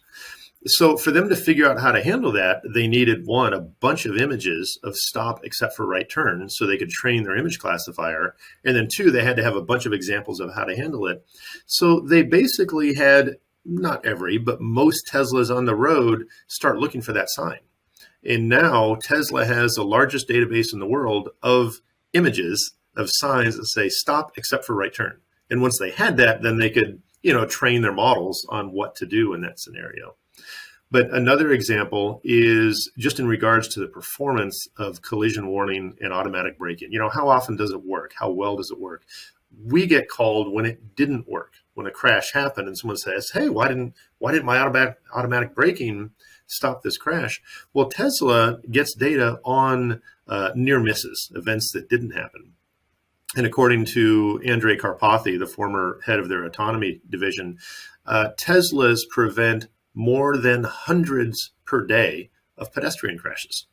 So for them to figure out how to handle that, they needed, one, a bunch of images of stop except for right turn so they could train their image classifier. And then two, they had to have a bunch of examples of how to handle it. So they basically had, not every, but most Teslas on the road start looking for that sign. And now Tesla has the largest database in the world of images of signs that say stop except for right turn. And once they had that, then they could, train their models on what to do in that scenario. But another example is just in regards to the performance of collision warning and automatic braking. How often does it work? How well does it work? We get called when it didn't work, when a crash happened and someone says, hey, why didn't my automatic braking stop this crash? Well, Tesla gets data on near misses, events that didn't happen. And according to Andrej Karpathy, the former head of their autonomy division, Teslas prevent more than hundreds per day of pedestrian crashes.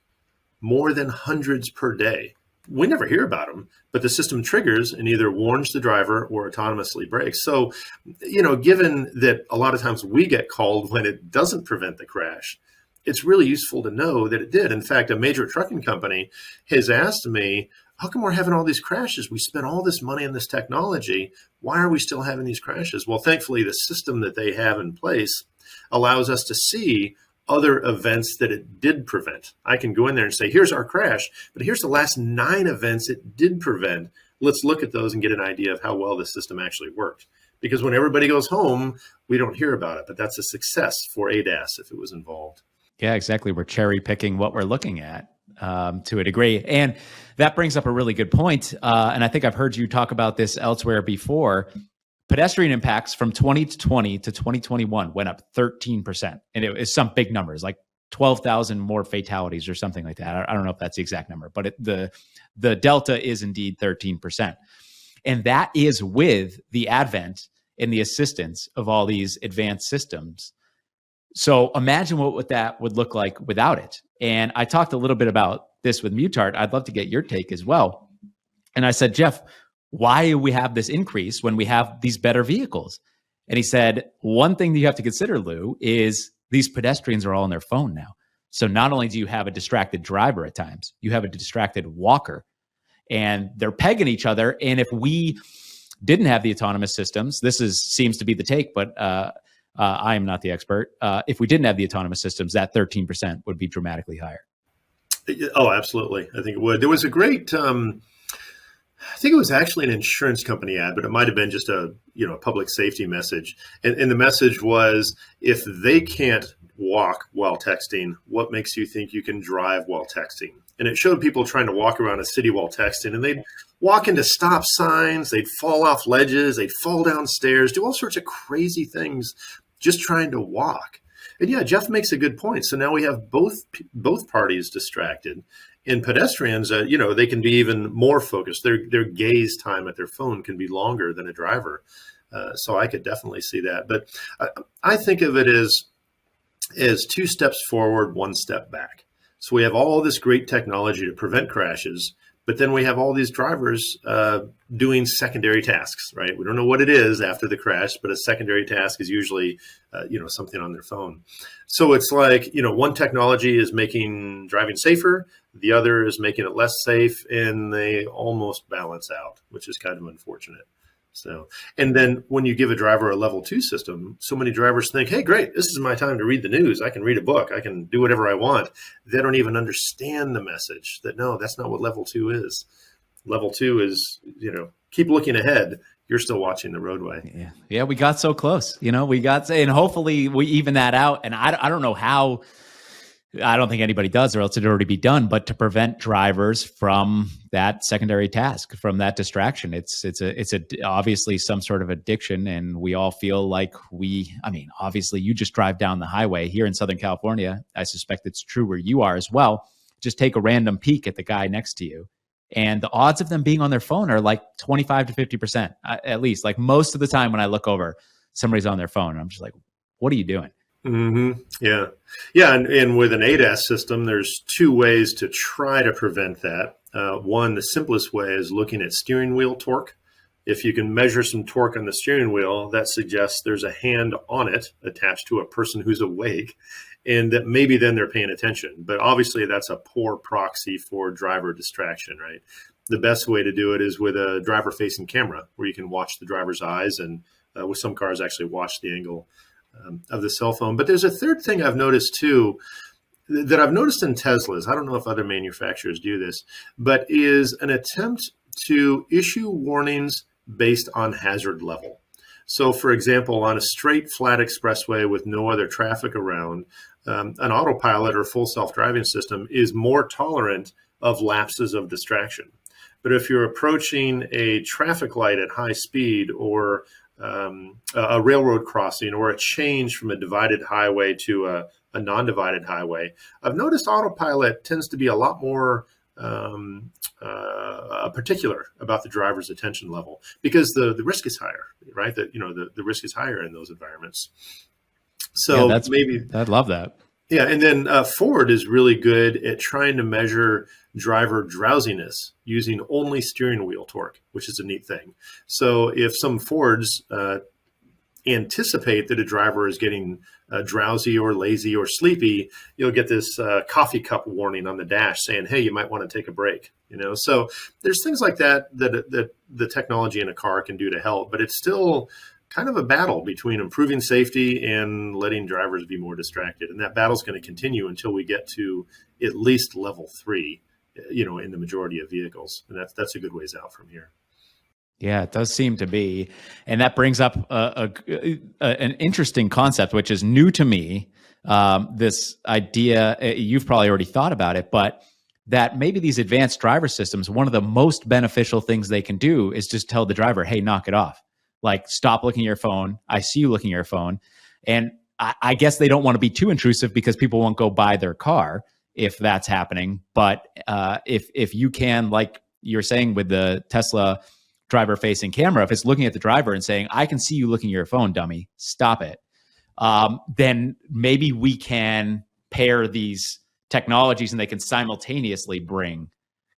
More than hundreds per day. We never hear about them, but the system triggers and either warns the driver or autonomously brakes. So, given that a lot of times we get called when it doesn't prevent the crash, it's really useful to know that it did. In fact, a major trucking company has asked me, how come we're having all these crashes? We spent all this money on this technology. Why are we still having these crashes? Well, thankfully, the system that they have in place allows us to see other events that it did prevent. I can go in there and say, here's our crash, but here's the last 9 events it did prevent. Let's look at those and get an idea of how well the system actually worked. Because when everybody goes home, we don't hear about it, but that's a success for ADAS if it was involved. Yeah, exactly. We're cherry picking what we're looking at to a degree. And that brings up a really good point. And I think I've heard you talk about this elsewhere before. Pedestrian impacts from 2020 to 2021 went up 13%. And it was some big numbers, like 12,000 more fatalities or something like that. I don't know if that's the exact number, but the delta is indeed 13%. And that is with the advent and the assistance of all these advanced systems. So imagine what that would look like without it. And I talked a little bit about this with Mutart. I'd love to get your take as well. And I said, Jeff, why do we have this increase when we have these better vehicles? And he said, one thing that you have to consider, Lou, is these pedestrians are all on their phone now. So not only do you have a distracted driver at times, you have a distracted walker, and they're pegging each other. And if we didn't have the autonomous systems, seems to be the take, but I am not the expert. If we didn't have the autonomous systems, that 13% would be dramatically higher. Oh, absolutely. I think it would. There was a great, I think it was actually an insurance company ad, but it might have been just a public safety message. And the message was, if they can't walk while texting, what makes you think you can drive while texting? And it showed people trying to walk around a city while texting, and they'd walk into stop signs, they'd fall off ledges, they'd fall down stairs, do all sorts of crazy things just trying to walk. And yeah, Jeff makes a good point. So now we have both parties distracted. And pedestrians, they can be even more focused. Their gaze time at their phone can be longer than a driver. So I could definitely see that. But I think of it as 2 steps forward, 1 step back. So we have all this great technology to prevent crashes, but then we have all these drivers doing secondary tasks, right? We don't know what it is after the crash, but a secondary task is usually, something on their phone. So it's like, one technology is making driving safer, the other is making it less safe, and they almost balance out, which is kind of unfortunate. So, and then when you give a driver a level 2 system, so many drivers think, hey, great, this is my time to read the news. I can read a book. I can do whatever I want. They don't even understand the message that, no, that's not what level 2 is. Level 2 is, keep looking ahead. You're still watching the roadway. Yeah, we got so close. And hopefully we even that out. And I don't know how. I don't think anybody does, or else it'd already be done. But to prevent drivers from that secondary task, from that distraction, it's obviously some sort of addiction, and we all feel like obviously you just drive down the highway here in Southern California. I suspect it's true where you are as well. Just take a random peek at the guy next to you, and the odds of them being on their phone are like 25 to 50%, at least. Like most of the time when I look over, somebody's on their phone, and I'm just like, what are you doing? Mm-hmm. Yeah. Yeah. And with an ADAS system, there's 2 ways to try to prevent that. One, the simplest way is looking at steering wheel torque. If you can measure some torque on the steering wheel, that suggests there's a hand on it attached to a person who's awake, and that maybe then they're paying attention. But obviously that's a poor proxy for driver distraction, right? The best way to do it is with a driver-facing camera where you can watch the driver's eyes, and with some cars actually watch the angle of the cell phone. But there's a third thing I've noticed too, that I've noticed in Teslas. I don't know if other manufacturers do this, but is an attempt to issue warnings based on hazard level. So for example, on a straight flat expressway with no other traffic around, an autopilot or full self-driving system is more tolerant of lapses of distraction. But if you're approaching a traffic light at high speed, or a railroad crossing, or a change from a divided highway to a non-divided highway, I've noticed autopilot tends to be a lot more particular about the driver's attention level, because the risk is higher, right? That the risk is higher in those environments. So yeah, maybe I'd love that. Yeah, and then Ford is really good at trying to measure driver drowsiness using only steering wheel torque, which is a neat thing. So if some Fords anticipate that a driver is getting drowsy or lazy or sleepy, you'll get this coffee cup warning on the dash saying, hey, you might want to take a break. So there's things like that the technology in a car can do to help, but it's still kind of a battle between improving safety and letting drivers be more distracted. And that battle's going to continue until we get to at least level 3, in the majority of vehicles. And that's a good ways out from here. Yeah, it does seem to be. And that brings up an interesting concept, which is new to me. This idea, you've probably already thought about it, but that maybe these advanced driver systems, one of the most beneficial things they can do is just tell the driver, hey, knock it off. Like, stop looking at your phone. I see you looking at your phone. And I guess they don't want to be too intrusive because people won't go buy their car if that's happening. But if you can, like you're saying with the Tesla driver-facing camera, if it's looking at the driver and saying, I can see you looking at your phone, dummy, stop it, then maybe we can pair these technologies and they can simultaneously bring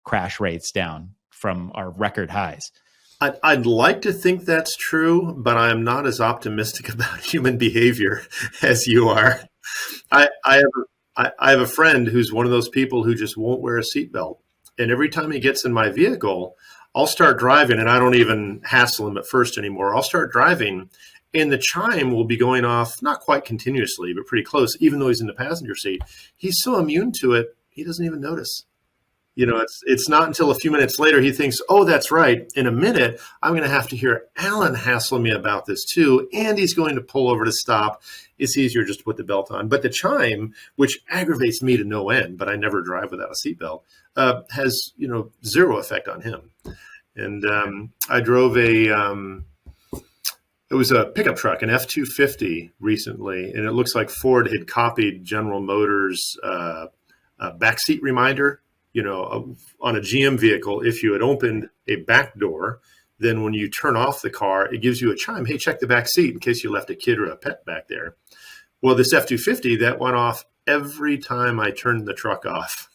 crash rates down from our record highs. I'd like to think that's true, but I'm not as optimistic about human behavior as you are. I have a friend who's one of those people who just won't wear a seatbelt. And every time he gets in my vehicle, I'll start driving, and I don't even hassle him at first anymore. I'll start driving, and the chime will be going off, not quite continuously, but pretty close, even though he's in the passenger seat. He's so immune to it, he doesn't even notice. It's not until a few minutes later he thinks, oh, that's right. In a minute, I'm going to have to hear Alan hassle me about this too, and he's going to pull over to stop. It's easier just to put the belt on. But the chime, which aggravates me to no end, but I never drive without a seatbelt, has zero effect on him. And I drove it was a pickup truck, an F-250 recently, and it looks like Ford had copied General Motors' backseat reminder. On a GM vehicle, if you had opened a back door, then when you turn off the car, it gives you a chime. Hey, check the back seat in case you left a kid or a pet back there. Well, this F-250, that went off every time I turned the truck off,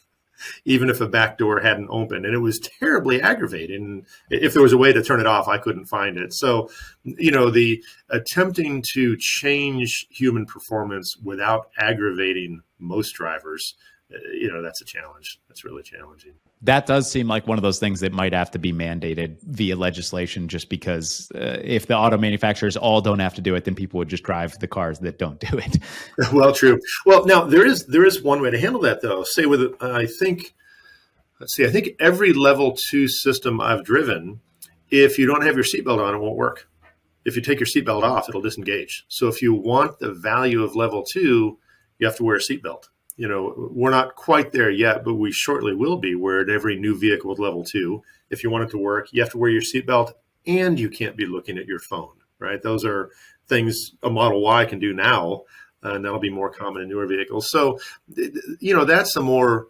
even if a back door hadn't opened. And it was terribly aggravating. If there was a way to turn it off, I couldn't find it. So, the attempting to change human performance without aggravating most drivers, that's a challenge. That's really challenging. That does seem like one of those things that might have to be mandated via legislation, just because if the auto manufacturers all don't have to do it, then people would just drive the cars that don't do it. Well, true. Well, now there is one way to handle that, though. Say with, I think every level 2 system I've driven, if you don't have your seatbelt on, it won't work. If you take your seatbelt off, it'll disengage. So if you want the value of level 2, you have to wear a seatbelt. We're not quite there yet, but we shortly will be, where at every new vehicle with level 2, if you want it to work, you have to wear your seatbelt and you can't be looking at your phone, right? Those are things a Model Y can do now, and that'll be more common in newer vehicles. So, that's a more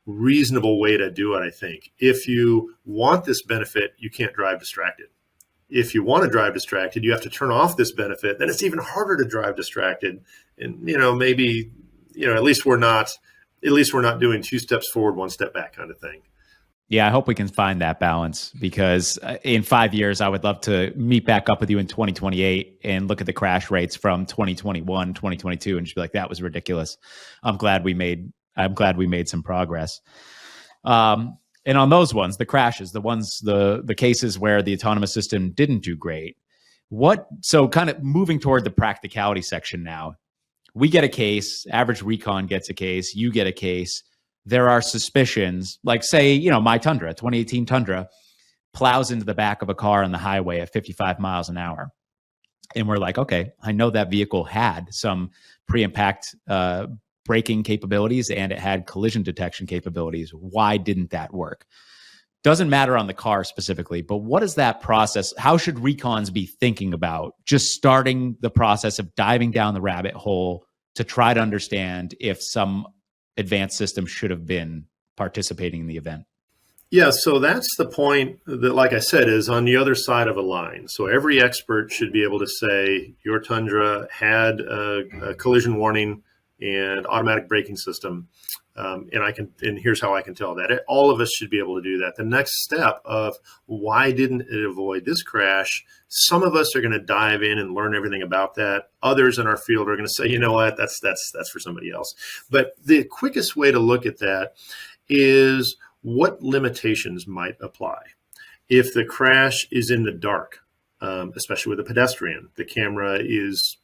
reasonable way to do it, I think. If you want this benefit, you can't drive distracted. If you want to drive distracted, you have to turn off this benefit. Then it's even harder to drive distracted. And, maybe... at least we're not doing 2 steps forward, 1 step back kind of thing. Yeah, I hope we can find that balance, because in 5 years, I would love to meet back up with you in 2028 and look at the crash rates from 2021, 2022, and just be like, that was ridiculous. I'm glad we made some progress. And on those ones, the crashes, the cases where the autonomous system didn't do great. So kind of moving toward the practicality section now, we get a case, average recon gets a case, you get a case. There are suspicions, like say, my Tundra, 2018 Tundra, plows into the back of a car on the highway at 55 miles an hour. And we're like, okay, I know that vehicle had some pre-impact braking capabilities and it had collision detection capabilities. Why didn't that work? Doesn't matter on the car specifically, but what is that process? How should recons be thinking about just starting the process of diving down the rabbit hole to try to understand if some advanced system should have been participating in the event? Yeah, so that's the point that, like I said, is on the other side of a line. So every expert should be able to say your Tundra had a collision warning and automatic braking system. And here's how I can tell that. All of us should be able to do that. The next step of why didn't it avoid this crash? Some of us are going to dive in and learn everything about that. Others in our field are going to say, you know what, that's for somebody else. But the quickest way to look at that is what limitations might apply. If the crash is in the dark, especially with a pedestrian, the camera is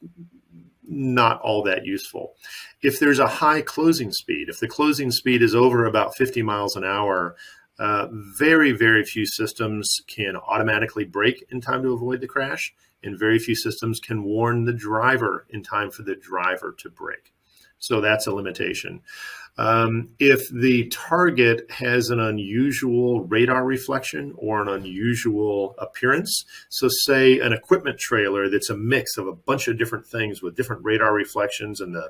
not all that useful. If there's a high closing speed, if the closing speed is over about 50 miles an hour, very, very few systems can automatically brake in time to avoid the crash, and very few systems can warn the driver in time for the driver to brake. So that's a limitation. If the target has an unusual radar reflection or an unusual appearance, so say an equipment trailer that's a mix of a bunch of different things with different radar reflections, and the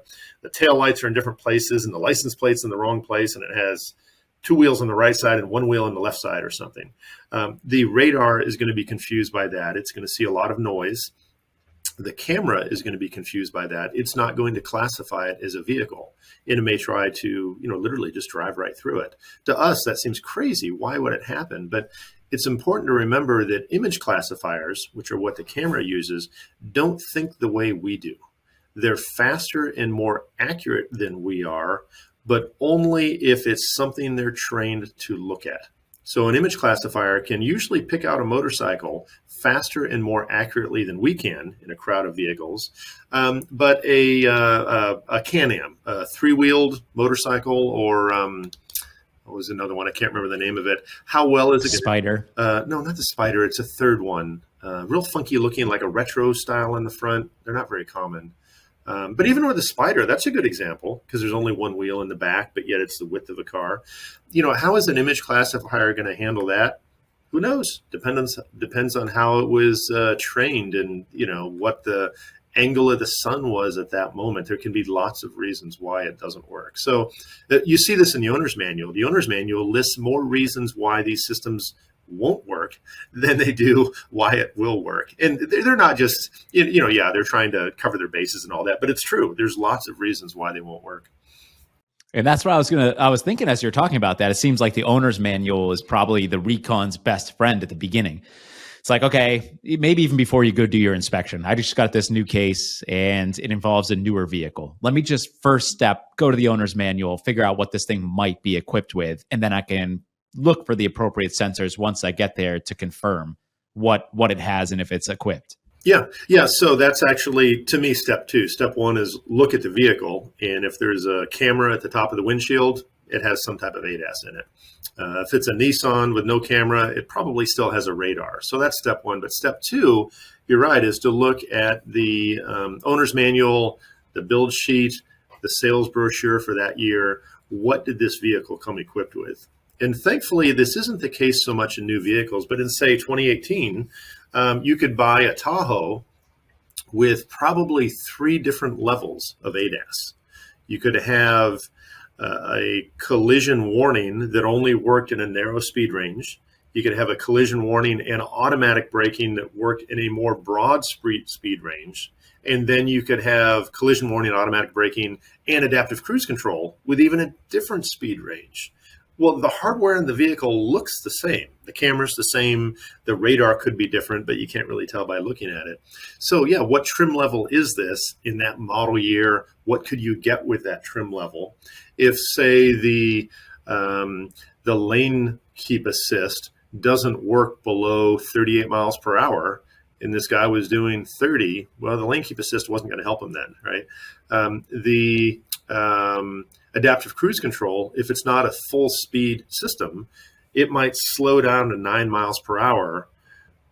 tail lights are in different places and the license plate's in the wrong place, and it has two wheels on the right side and one wheel on the left side or something. The radar is going to be confused by that. It's going to see a lot of noise. The camera is going to be confused by that. It's not going to classify it as a vehicle. And it may try to, literally just drive right through it. To us, that seems crazy. Why would it happen? But it's important to remember that image classifiers, which are what the camera uses, don't think the way we do. They're faster and more accurate than we are, but only if it's something they're trained to look at. So an image classifier can usually pick out a motorcycle faster and more accurately than we can in a crowd of vehicles. But a Can-Am, a three-wheeled motorcycle, or what was another one? I can't remember the name of it. How well is it? Spider. No, not the Spider. It's a third one. Real funky looking, like a retro style in the front. They're not very common. But even with the Spider, that's a good example, because there's only one wheel in the back, but yet it's the width of a car. How is an image classifier going to handle that? Who knows? Depends on how it was trained and, what the angle of the sun was at that moment. There can be lots of reasons why it doesn't work. So you see this in the owner's manual. The owner's manual lists more reasons why these systems won't work than they do why it will work. And they're not just, they're trying to cover their bases and all that, but it's true. There's lots of reasons why they won't work. And that's what I was thinking as you're talking about that. It seems like the owner's manual is probably the recon's best friend at the beginning. It's like, okay, maybe even before you go do your inspection, I just got this new case and it involves a newer vehicle. Let me just first step, go to the owner's manual, figure out what this thing might be equipped with, and then I can look for the appropriate sensors once I get there to confirm what it has and if it's equipped. Yeah. So that's actually, to me, step two. Step one is look at the vehicle, and if there's a camera at the top of the windshield, it has some type of ADAS in it. If it's a Nissan with no camera, it probably still has a radar. So that's step one. But step two, you're right, is to look at the owner's manual, the build sheet, the sales brochure for that year. What did this vehicle come equipped with? And thankfully, this isn't the case so much in new vehicles, but in, say, 2018, you could buy a Tahoe with probably 3 different levels of ADAS. You could have a collision warning that only worked in a narrow speed range. You could have a collision warning and automatic braking that worked in a more broad speed range. And then you could have collision warning, automatic braking, and adaptive cruise control with even a different speed range. Well, the hardware in the vehicle looks the same. The camera's the same. The radar could be different, but you can't really tell by looking at it. So, yeah, what trim level is this in that model year? What could you get with that trim level? If, say, the lane keep assist doesn't work below 38 miles per hour, and this guy was doing 30, well, the lane keep assist wasn't going to help him then, right? The adaptive cruise control, if it's not a full speed system, it might slow down to 9 miles per hour,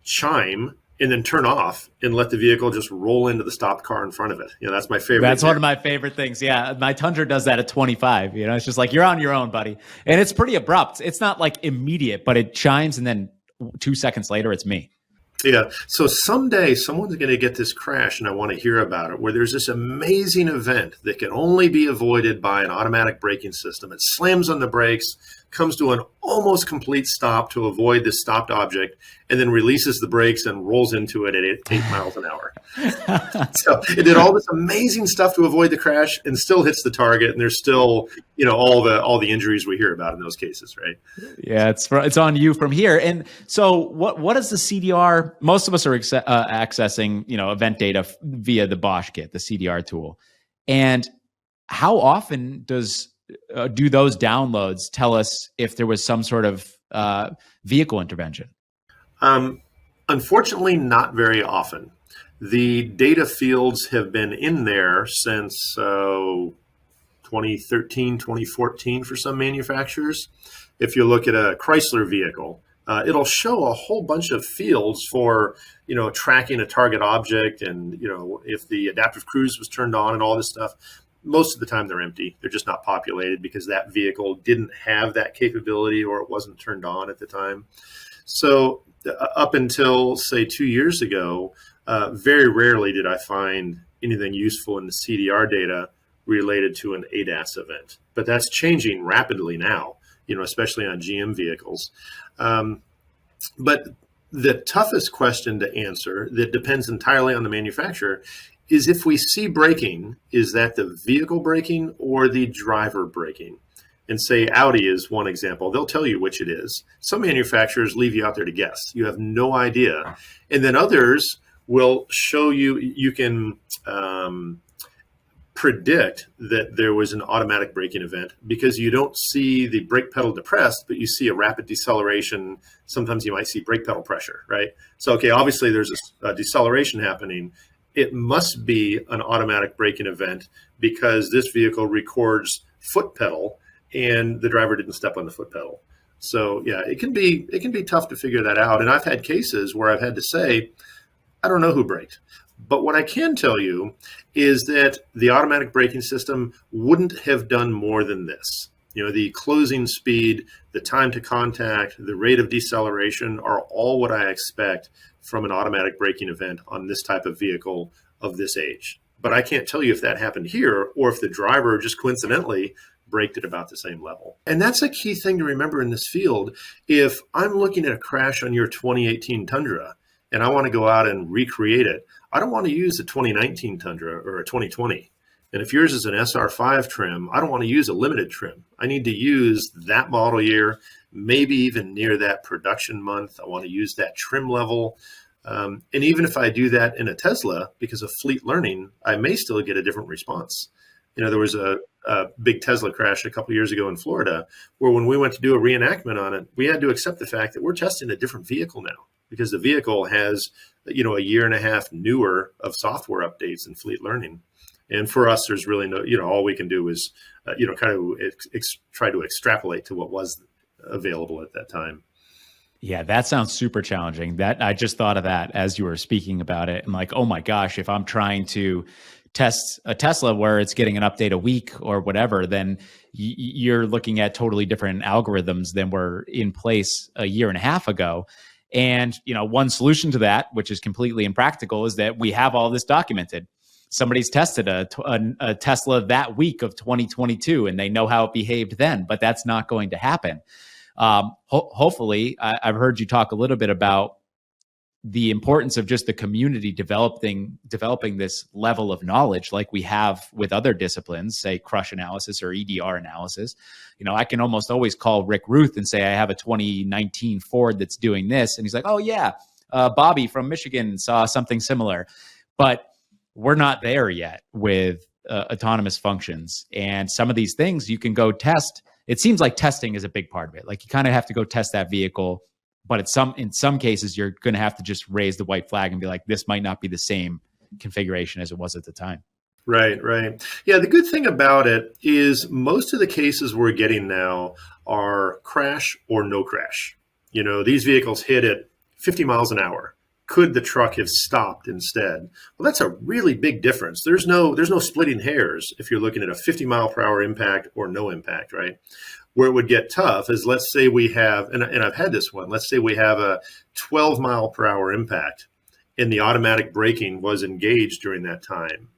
chime, and then turn off and let the vehicle just roll into the stopped car in front of it. That's my favorite. That's one of my favorite things. Yeah. My Tundra does that at 25. It's just like, you're on your own, buddy. And it's pretty abrupt. It's not like immediate, but it chimes. And then 2 seconds later, it's me. Yeah. So someday someone's going to get this crash, and I want to hear about it, where there's this amazing event that can only be avoided by an automatic braking system. It slams on the brakes, comes to an almost complete stop to avoid this stopped object, and then releases the brakes and rolls into it at 8 miles an hour. So it did all this amazing stuff to avoid the crash and still hits the target. And there's still, all the injuries we hear about in those cases, right? Yeah, it's on you from here. And so what is the CDR? Most of us are accessing, event data via the Bosch kit, the CDR tool. And how often do those downloads tell us if there was some sort of vehicle intervention? Unfortunately, not very often. The data fields have been in there since 2013, 2014 for some manufacturers. If you look at a Chrysler vehicle, it'll show a whole bunch of fields for, tracking a target object and, if the adaptive cruise was turned on and all this stuff. Most of the time they're empty. They're just not populated because that vehicle didn't have that capability or it wasn't turned on at the time. So up until, say, 2 years ago, very rarely did I find anything useful in the CDR data related to an ADAS event. But that's changing rapidly now, especially on GM vehicles. But the toughest question to answer that depends entirely on the manufacturer is if we see braking, is that the vehicle braking or the driver braking? And say Audi is one example. They'll tell you which it is. Some manufacturers leave you out there to guess. You have no idea. And then others will show you can predict that there was an automatic braking event because you don't see the brake pedal depressed, but you see a rapid deceleration. Sometimes you might see brake pedal pressure, right? So, okay, obviously there's a deceleration happening. It must be an automatic braking event because this vehicle records foot pedal and the driver didn't step on the foot pedal. So yeah, it can be tough to figure that out. And I've had cases where I've had to say, I don't know who braked. But what I can tell you is that the automatic braking system wouldn't have done more than this. The closing speed, the time to contact, the rate of deceleration are all what I expect from an automatic braking event on this type of vehicle of this age. But I can't tell you if that happened here or if the driver just coincidentally braked at about the same level. And that's a key thing to remember in this field. If I'm looking at a crash on your 2018 Tundra and I want to go out and recreate it, I don't want to use a 2019 Tundra or a 2020. And if yours is an SR5 trim, I don't want to use a limited trim. I need to use that model year, maybe even near that production month. I want to use that trim level. And even if I do that in a Tesla, because of fleet learning, I may still get a different response. There was a big Tesla crash a couple of years ago in Florida, where when we went to do a reenactment on it, we had to accept the fact that we're testing a different vehicle now because the vehicle has, a year and a half newer of software updates and fleet learning. And for us, there's really no, all we can do is, kind of try to extrapolate to what was available at that time. Yeah, that sounds super challenging. That I just thought of that as you were speaking about it. I'm like, oh my gosh, if I'm trying to test a Tesla where it's getting an update a week or whatever, then you're looking at totally different algorithms than were in place a year and a half ago. And, one solution to that, which is completely impractical, is that we have all this documented. Somebody's tested a Tesla that week of 2022 and they know how it behaved then, but that's not going to happen. Hopefully, I've heard you talk a little bit about the importance of just the community developing this level of knowledge like we have with other disciplines, say crush analysis or EDR analysis. I can almost always call Rick Ruth and say, I have a 2019 Ford that's doing this. And he's like, oh yeah, Bobby from Michigan saw something similar. But we're not there yet with autonomous functions. And some of these things you can go test. It seems like testing is a big part of it. Like you kind of have to go test that vehicle, but in some cases, you're going to have to just raise the white flag and be like, this might not be the same configuration as it was at the time. Right. Yeah, the good thing about it is most of the cases we're getting now are crash or no crash. These vehicles hit at 50 miles an hour. Could the truck have stopped instead? Well, that's a really big difference. There's no splitting hairs if you're looking at a 50 mile per hour impact or no impact, right? Where it would get tough is, let's say we have, and I've had this one, let's say we have a 12 mile per hour impact and the automatic braking was engaged during that time.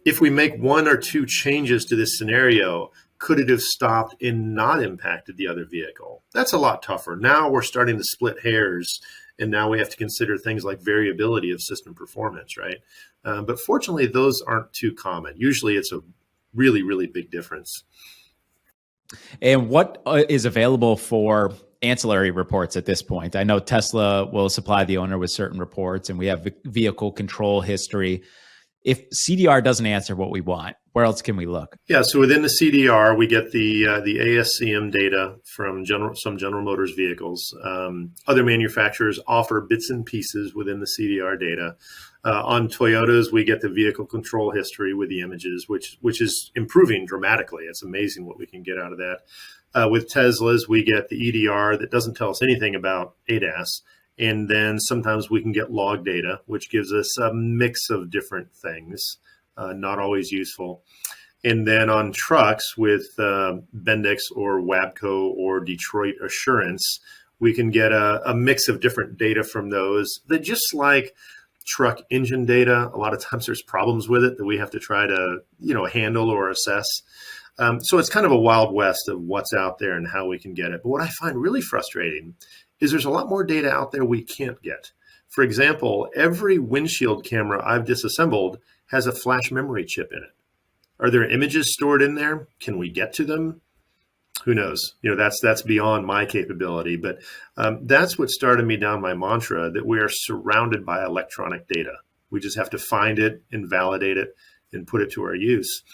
If we make one or two changes to this scenario, could it have stopped and not impacted the other vehicle? That's a lot tougher. Now we're starting to split hairs, and now we have to consider things like variability of system performance, right? But fortunately, those aren't too common. Usually it's a really, really big difference. And what is available for ancillary reports at this point? I know Tesla will supply the owner with certain reports, and we have vehicle control history. If CDR doesn't answer what we want, where else can we look? Yeah, so within the CDR, we get the ASCM data from some General Motors vehicles. Other manufacturers offer bits and pieces within the CDR data. On Toyotas, we get the vehicle control history with the images, which is improving dramatically. It's amazing what we can get out of that. With Teslas, we get the EDR that doesn't tell us anything about ADAS. And then sometimes we can get log data, which gives us a mix of different things, not always useful. And then on trucks with Bendix or Wabco or Detroit Assurance, we can get a mix of different data from those that, just like truck engine data, a lot of times there's problems with it that we have to try to handle or assess. So it's kind of a wild west of what's out there and how we can get it. But what I find really frustrating is there's a lot more data out there we can't get. For example, every windshield camera I've disassembled has a flash memory chip in it. Are there images stored in there? Can we get to them? Who knows? That's beyond my capability. But that's what started me down my mantra that we are surrounded by electronic data. We just have to find it and validate it and put it to our use.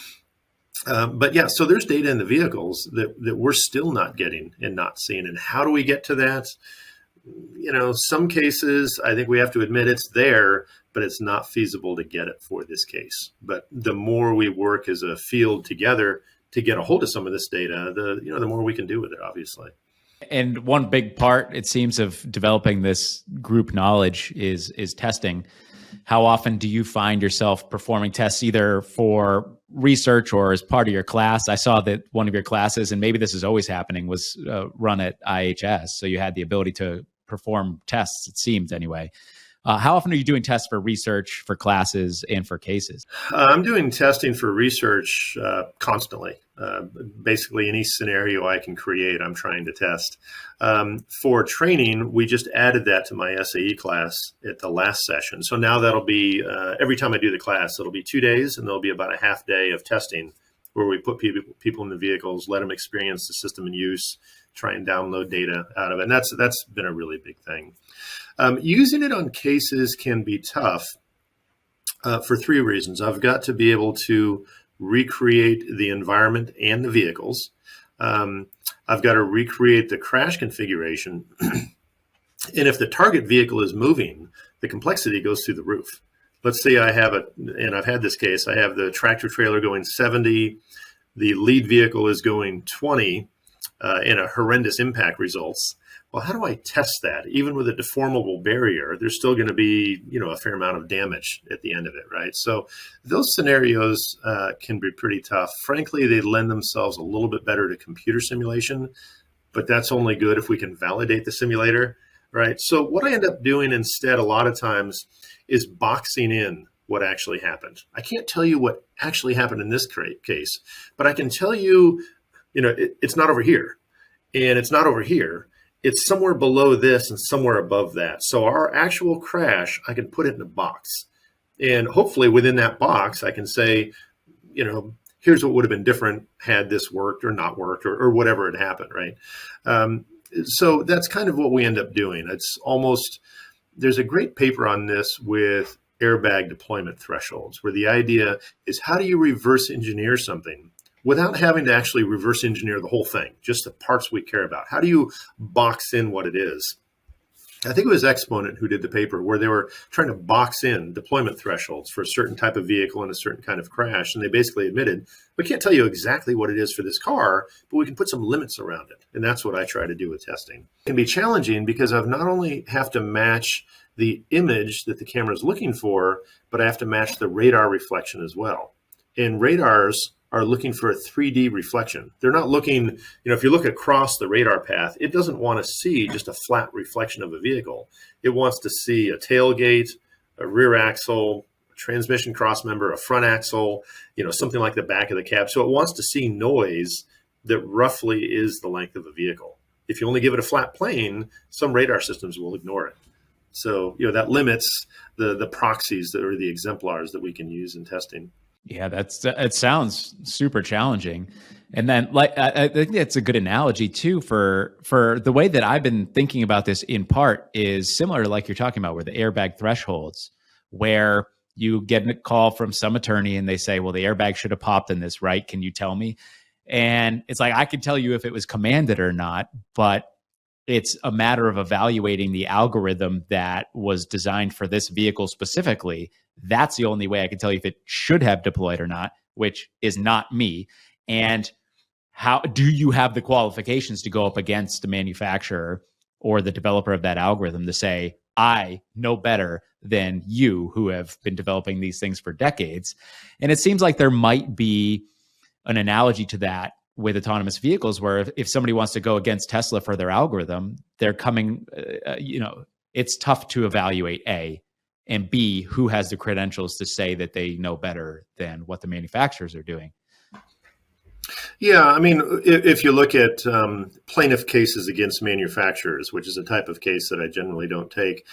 But yeah, so there's data in the vehicles that we're still not getting and not seeing. And how do we get to that? Some cases, I think we have to admit it's there, but it's not feasible to get it for this case. But the more we work as a field together to get a hold of some of this data, the more we can do with it, obviously. And one big part, it seems, of developing this group knowledge is testing. How often do you find yourself performing tests either for research or as part of your class? I saw that one of your classes, and maybe this is always happening, was run at IHS. So you had the ability to perform tests, it seems anyway. How often are you doing tests for research, for classes, and for cases? I'm doing testing for research constantly. Basically, any scenario I can create, I'm trying to test. For training, we just added that to my SAE class at the last session. So now that'll be, every time I do the class, it'll be 2 days, and there'll be about a half day of testing where we put people in the vehicles, let them experience the system in use, try and download data out of it. And that's been a really big thing. Using it on cases can be tough for 3 reasons. I've got to be able to recreate the environment and the vehicles. I've got to recreate the crash configuration. And if the target vehicle is moving, the complexity goes through the roof. Let's say I have and I've had this case, I have the tractor trailer going 70, the lead vehicle is going 20, and a horrendous impact results. Well, how do I test that? Even with a deformable barrier, there's still going to be, a fair amount of damage at the end of it, right? So those scenarios can be pretty tough. Frankly, they lend themselves a little bit better to computer simulation, but that's only good if we can validate the simulator, right? So what I end up doing instead a lot of times is boxing in what actually happened. I can't tell you what actually happened in this case, but I can tell you, it's not over here, and it's not over here. it's somewhere below this and somewhere above that. So our actual crash, I can put it in a box. And hopefully within that box, I can say, here's what would have been different had this worked or not worked or whatever had happened, right? So that's kind of what we end up doing. There's a great paper on this with airbag deployment thresholds, where the idea is, how do you reverse engineer something without having to actually reverse engineer the whole thing, just the parts we care about? How do you box in what it is? I think it was Exponent who did the paper where they were trying to box in deployment thresholds for a certain type of vehicle and a certain kind of crash. And they basically admitted, we can't tell you exactly what it is for this car, but we can put some limits around it. And that's what I try to do with testing. It can be challenging because I've not only have to match the image that the camera is looking for, but I have to match the radar reflection as well. And radars are looking for a 3D reflection. They're not looking, if you look across the radar path, it doesn't want to see just a flat reflection of a vehicle. It wants to see a tailgate, a rear axle, a transmission crossmember, a front axle, something like the back of the cab. So it wants to see noise that roughly is the length of a vehicle. If you only give it a flat plane, some radar systems will ignore it. So, that limits the proxies that are the exemplars that we can use in testing. Yeah, it sounds super challenging. And then I think that's a good analogy too for the way that I've been thinking about this in part is similar to like you're talking about, where the airbag thresholds, where you get a call from some attorney and they say, well, the airbag should have popped in this, right? Can you tell me? And it's like, I can tell you if it was commanded or not, but it's a matter of evaluating the algorithm that was designed for this vehicle specifically. That's the only way I can tell you if it should have deployed or not, which is not me. And how do you have the qualifications to go up against the manufacturer or the developer of that algorithm to say, I know better than you who have been developing these things for decades? And it seems like there might be an analogy to that with autonomous vehicles, where if somebody wants to go against Tesla for their algorithm, they're coming, it's tough to evaluate A, and B, who has the credentials to say that they know better than what the manufacturers are doing. Yeah, I mean, if you look at plaintiff cases against manufacturers, which is a type of case that I generally don't take,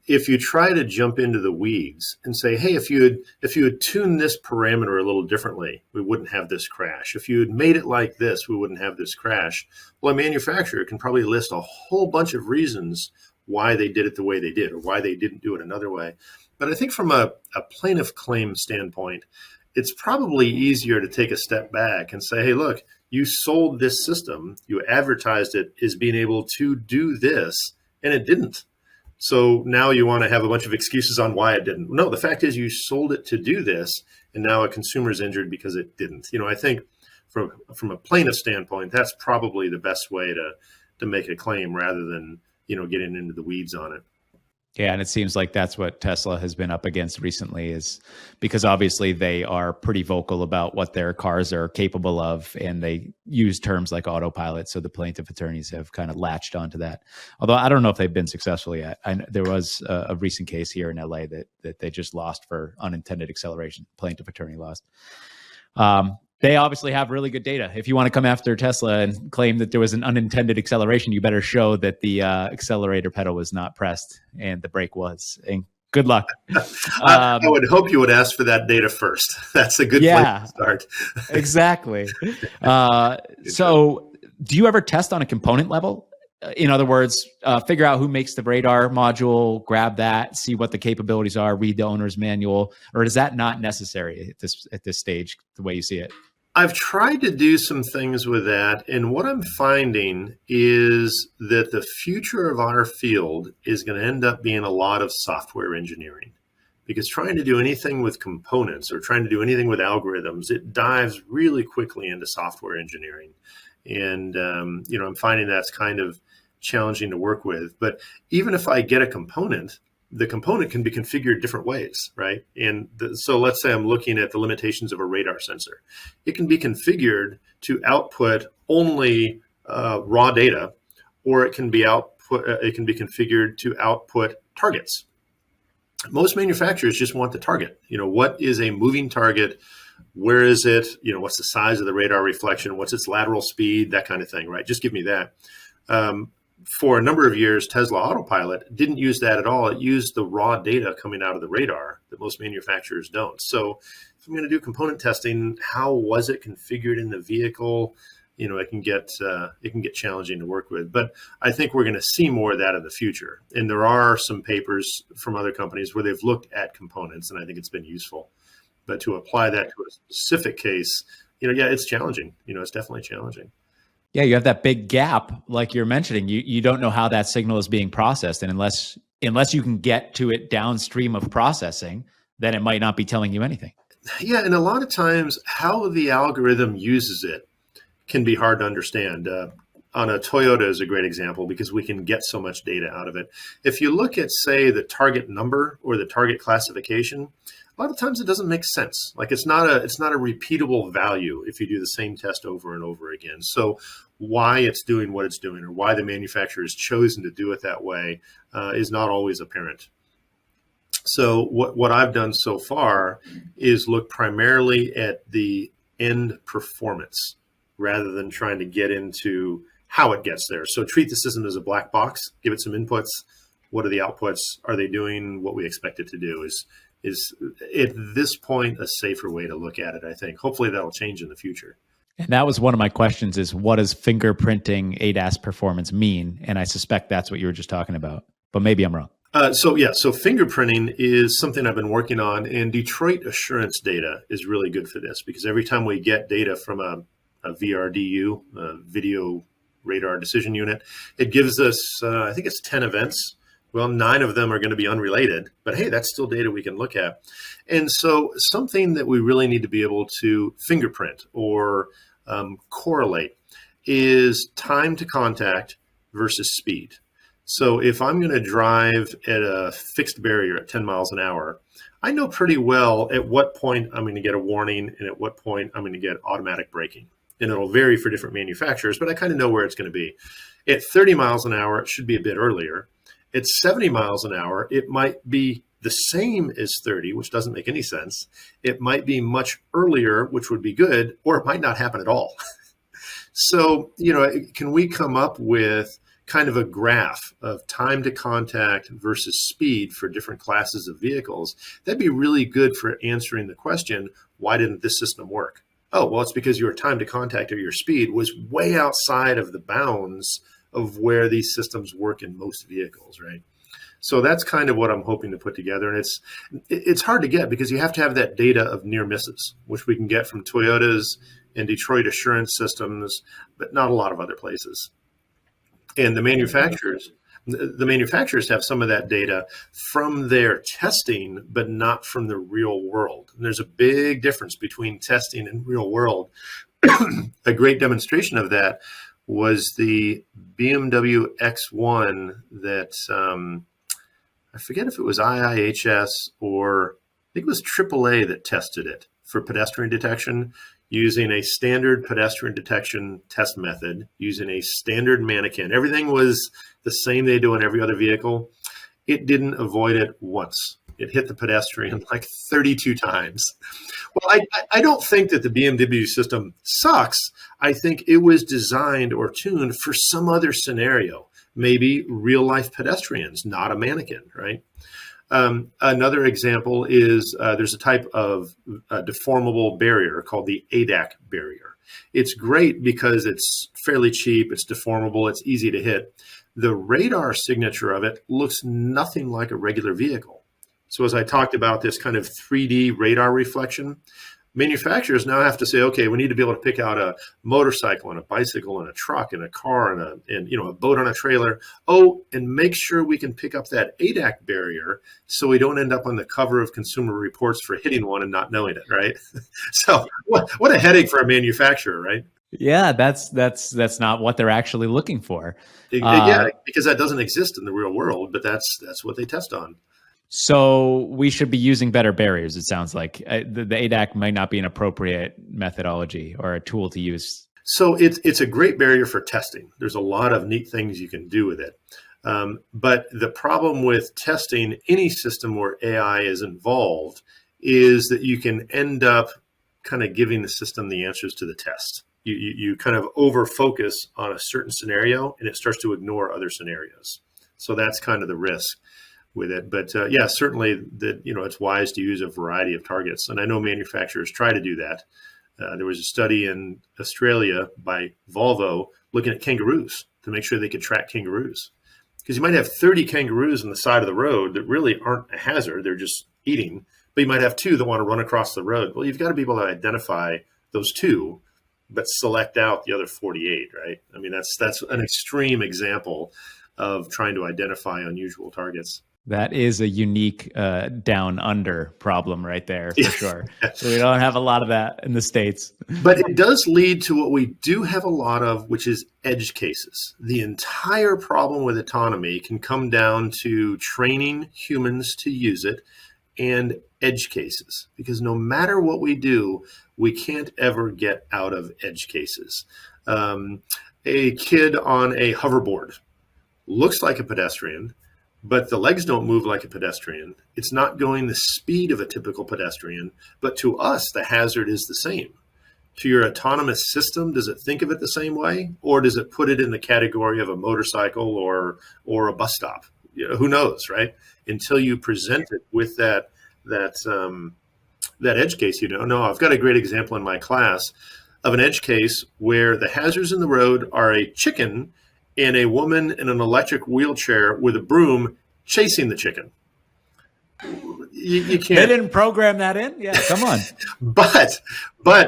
if you try to jump into the weeds and say, hey, if you had tuned this parameter a little differently, we wouldn't have this crash. If you had made it like this, we wouldn't have this crash. Well, a manufacturer can probably list a whole bunch of reasons why they did it the way they did or why they didn't do it another way. But I think from a plaintiff claim standpoint, it's probably easier to take a step back and say, hey, look, you sold this system, you advertised it as being able to do this, and it didn't. So now you want to have a bunch of excuses on why it didn't. No, the fact is you sold it to do this, and now a consumer's injured because it didn't. I think from a plaintiff standpoint, that's probably the best way to make a claim rather than, getting into the weeds on it. Yeah, and it seems like that's what Tesla has been up against recently, is because obviously they are pretty vocal about what their cars are capable of, and they use terms like autopilot. So the plaintiff attorneys have kind of latched onto that. Although I don't know if they've been successful yet. There was a recent case here in LA that they just lost for unintended acceleration. Plaintiff attorney lost. They obviously have really good data. If you want to come after Tesla and claim that there was an unintended acceleration, you better show that the accelerator pedal was not pressed and the brake was. And good luck. I would hope you would ask for that data first. That's a good place to start. Exactly. So do you ever test on a component level? In other words, figure out who makes the radar module, grab that, see what the capabilities are, read the owner's manual, or is that not necessary at this stage, the way you see it? I've tried to do some things with that, and what I'm finding is that the future of our field is going to end up being a lot of software engineering, because trying to do anything with components or trying to do anything with algorithms, it dives really quickly into software engineering. And, I'm finding that's kind of challenging to work with. But even if I get a component, the component can be configured different ways, right? And so let's say I'm looking at the limitations of a radar sensor. It can be configured to output only raw data, or it can be configured to output targets. Most manufacturers just want the target. What is a moving target? Where is it? What's the size of the radar reflection? What's its lateral speed? That kind of thing, right? Just give me that. for a number of years, Tesla Autopilot didn't use that at all. It used the raw data coming out of the radar that most manufacturers don't. So if I'm going to do component testing, how was it configured in the vehicle? It can get challenging to work with. But I think we're going to see more of that in the future. And there are some papers from other companies where they've looked at components, and I think it's been useful. But to apply that to a specific case, it's challenging. It's definitely challenging. Yeah, you have that big gap, like you're mentioning. You don't know how that signal is being processed, and unless you can get to it downstream of processing, then it might not be telling you anything. Yeah, and a lot of times how the algorithm uses it can be hard to understand. On a Toyota is a great example because we can get so much data out of it. If you look at, say, the target number or the target classification, a lot of times it doesn't make sense. Like it's not a repeatable value if you do the same test over and over again. So why it's doing what it's doing or why the manufacturer has chosen to do it that way is not always apparent. So what I've done so far is look primarily at the end performance rather than trying to get into how it gets there. So treat the system as a black box, give it some inputs. What are the outputs? Are they doing what we expect it to do? Is at this point a safer way to look at it, I think. Hopefully that'll change in the future. And that was one of my questions is what does fingerprinting ADAS performance mean? And I suspect that's what you were just talking about, but maybe I'm wrong. So fingerprinting is something I've been working on, and Detroit assurance data is really good for this because every time we get data from a VRDU, a video radar decision unit, it gives us, I think it's 10 events. Well, 9 of them are going to be unrelated, but hey, that's still data we can look at. And so something that we really need to be able to fingerprint or correlate is time to contact versus speed. So if I'm going to drive at a fixed barrier at 10 miles an hour, I know pretty well at what point I'm going to get a warning and at what point I'm going to get automatic braking. And it'll vary for different manufacturers, but I kind of know where it's going to be. At 30 miles an hour, it should be a bit earlier. At 70 miles an hour, it might be the same as 30, which doesn't make any sense. It might be much earlier, which would be good, or it might not happen at all. So, can we come up with kind of a graph of time to contact versus speed for different classes of vehicles? That'd be really good for answering the question, why didn't this system work? Oh, well, it's because your time to contact or your speed was way outside of the bounds of where these systems work in most vehicles, right? So that's kind of what I'm hoping to put together. And it's hard to get because you have to have that data of near misses, which we can get from Toyotas and Detroit assurance systems, but not a lot of other places. And the manufacturers have some of that data from their testing, but not from the real world. And there's a big difference between testing and real world. A great demonstration of that was the BMW X1 that I forget if it was IIHS or I think it was AAA that tested it for pedestrian detection using a standard pedestrian detection test method, using a standard mannequin. Everything was the same they do in every other vehicle. It didn't avoid it once. It hit the pedestrian like 32 times. Well, I don't think that the BMW system sucks. I think it was designed or tuned for some other scenario, maybe real life pedestrians, not a mannequin, right? Another example is there's a type of deformable barrier called the ADAS barrier. It's great because it's fairly cheap, it's deformable, it's easy to hit. The radar signature of it looks nothing like a regular vehicle. So as I talked about this kind of 3D radar reflection, manufacturers now have to say, okay, we need to be able to pick out a motorcycle and a bicycle and a truck and a car and a boat on a trailer. Oh, and make sure we can pick up that ADAS barrier so we don't end up on the cover of Consumer Reports for hitting one and not knowing it, right? So what a headache for a manufacturer, right? Yeah, that's not what they're actually looking for. Yeah, because that doesn't exist in the real world, but that's what they test on. So we should be using better barriers, it sounds like. The ADAS might not be an appropriate methodology or a tool to use. So it's a great barrier for testing. There's a lot of neat things you can do with it. But the problem with testing any system where AI is involved is that you can end up kind of giving the system the answers to the test. You kind of over focus on a certain scenario and it starts to ignore other scenarios. So that's kind of the risk with it. But yeah, certainly that, it's wise to use a variety of targets. And I know manufacturers try to do that. There was a study in Australia by Volvo looking at kangaroos to make sure they could track kangaroos. Because you might have 30 kangaroos on the side of the road that really aren't a hazard. They're just eating. But you might have two that want to run across the road. Well, you've got to be able to identify those two, but select out the other 48, right? I mean, that's an extreme example of trying to identify unusual targets. That is a unique down under problem right there, for sure. So we don't have a lot of that in the States. But it does lead to what we do have a lot of, which is edge cases. The entire problem with autonomy can come down to training humans to use it and edge cases, because no matter what we do, we can't ever get out of edge cases. A kid on a hoverboard looks like a pedestrian, but the legs don't move like a pedestrian. It's not going the speed of a typical pedestrian, but to us, the hazard is the same. To your autonomous system, does it think of it the same way? Or does it put it in the category of a motorcycle or a bus stop? Who knows, right? Until you present it with that edge case, No, I've got a great example in my class of an edge case where the hazards in the road are a chicken and a woman in an electric wheelchair with a broom chasing the chicken. You can't. They didn't program that in? Yeah, come on. But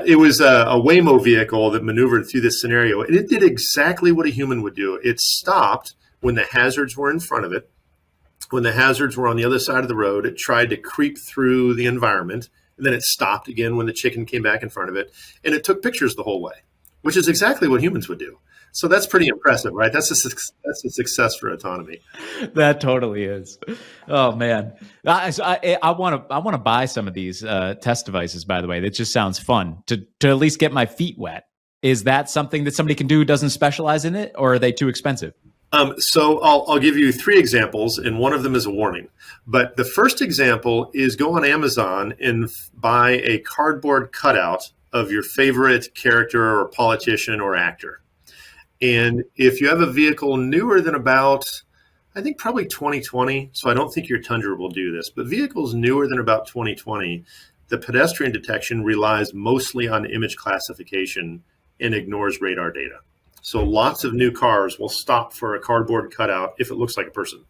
it was a Waymo vehicle that maneuvered through this scenario, and it did exactly what a human would do. It stopped when the hazards were in front of it. When the hazards were on the other side of the road, it tried to creep through the environment, and then it stopped again when the chicken came back in front of it, and it took pictures the whole way, which is exactly what humans would do. So that's pretty impressive, right? That's a success for autonomy. That totally is. Oh man, I want to buy some of these test devices. By the way, that just sounds fun to at least get my feet wet. Is that something that somebody can do who doesn't specialize in it, or are they too expensive? So I'll give you 3 examples, and one of them is a warning. But the first example is go on Amazon and buy a cardboard cutout of your favorite character or politician or actor. And if you have a vehicle newer than about, I think probably 2020, so I don't think your Tundra will do this, but vehicles newer than about 2020, the pedestrian detection relies mostly on image classification and ignores radar data. So lots of new cars will stop for a cardboard cutout if it looks like a person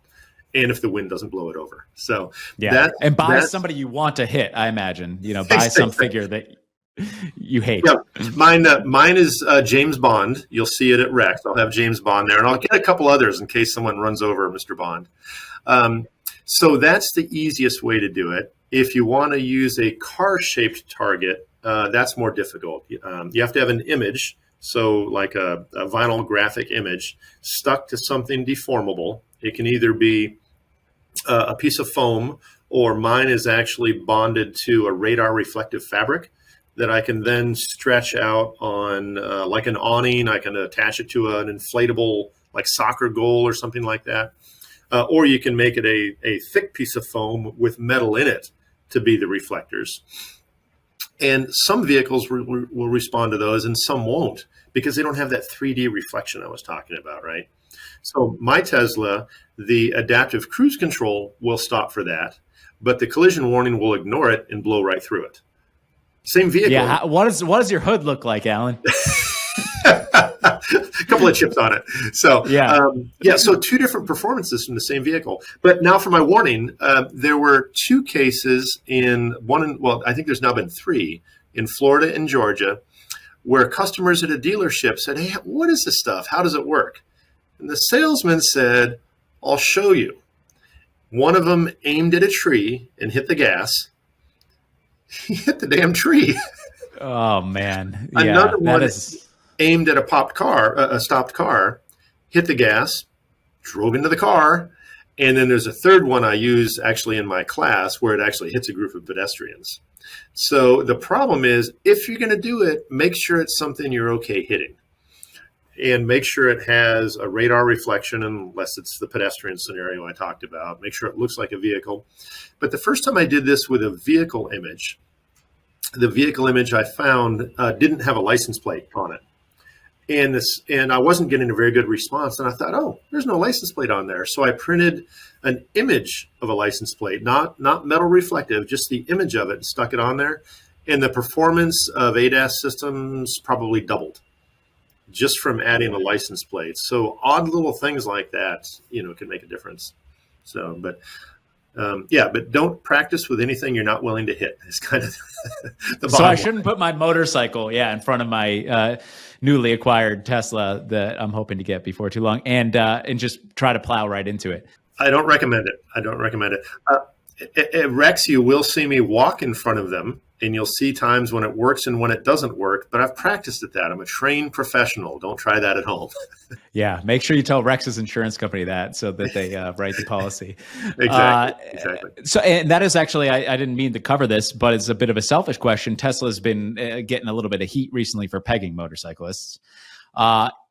and if the wind doesn't blow it over. So yeah, and buy somebody you want to hit, I imagine, buy some figure that you hate. Yeah, mine is James Bond. You'll see it at Rex. I'll have James Bond there, and I'll get a couple others in case someone runs over Mr. Bond. So that's the easiest way to do it. If you want to use a car-shaped target, that's more difficult. You have to have an image, so like a vinyl graphic image stuck to something deformable. It can either be a piece of foam, or mine is actually bonded to a radar reflective fabric that I can then stretch out on like an awning. I can attach it to an inflatable like soccer goal or something like that. Or you can make it a thick piece of foam with metal in it to be the reflectors. And some vehicles will respond to those and some won't, because they don't have that 3D reflection I was talking about, right? So my Tesla, the adaptive cruise control will stop for that, but the collision warning will ignore it and blow right through it. Same vehicle. Yeah. What does your hood look like, Alan? A couple of chips on it. So yeah. So 2 different performances from the same vehicle. But now for my warning, there were 2 cases I think there's now been 3 in Florida and Georgia, where customers at a dealership said, "Hey, what is this stuff? How does it work?" And the salesman said, "I'll show you." One of them aimed at a tree and hit the gas. He hit the damn tree. Oh man! Yeah, another one aimed at a stopped car, hit the gas, drove into the car, and then there's a third one I use actually in my class where it actually hits a group of pedestrians. So the problem is, if you're going to do it, make sure it's something you're okay hitting, and make sure it has a radar reflection, unless it's the pedestrian scenario I talked about. Make sure it looks like a vehicle. But the first time I did this with a vehicle image, the vehicle image I found didn't have a license plate on it. and I wasn't getting a very good response. And I thought, oh, there's no license plate on there. So I printed an image of a license plate, not metal reflective, just the image of it, and stuck it on there. And the performance of ADAS systems probably doubled just from adding a license plate. So odd little things like that, can make a difference. So, but don't practice with anything you're not willing to hit. It's kind of the So I shouldn't put my motorcycle, in front of my newly acquired Tesla that I'm hoping to get before too long, and just try to plow right into it. I don't recommend it. At Rex, you will see me walk in front of them, and you'll see times when it works and when it doesn't work. But I've practiced at that. I'm a trained professional. Don't try that at home. Yeah, make sure you tell Rex's insurance company that so that they write the policy. Exactly. So, and that is actually, I didn't mean to cover this, but it's a bit of a selfish question. Tesla's been getting a little bit of heat recently for pegging motorcyclists.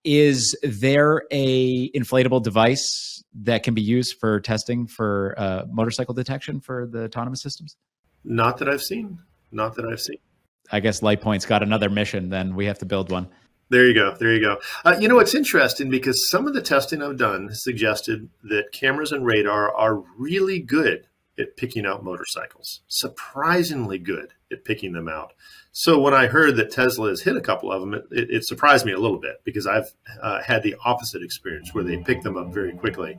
Is there a inflatable device that can be used for testing for motorcycle detection for the autonomous systems? Not that I've seen. I guess LightPoint's got another mission, then we have to build one. There you go. It's interesting because some of the testing I've done has suggested that cameras and radar are really good at picking out motorcycles, surprisingly good at picking them out. So when I heard that Tesla has hit a couple of them, it surprised me a little bit because I've had the opposite experience where they pick them up very quickly.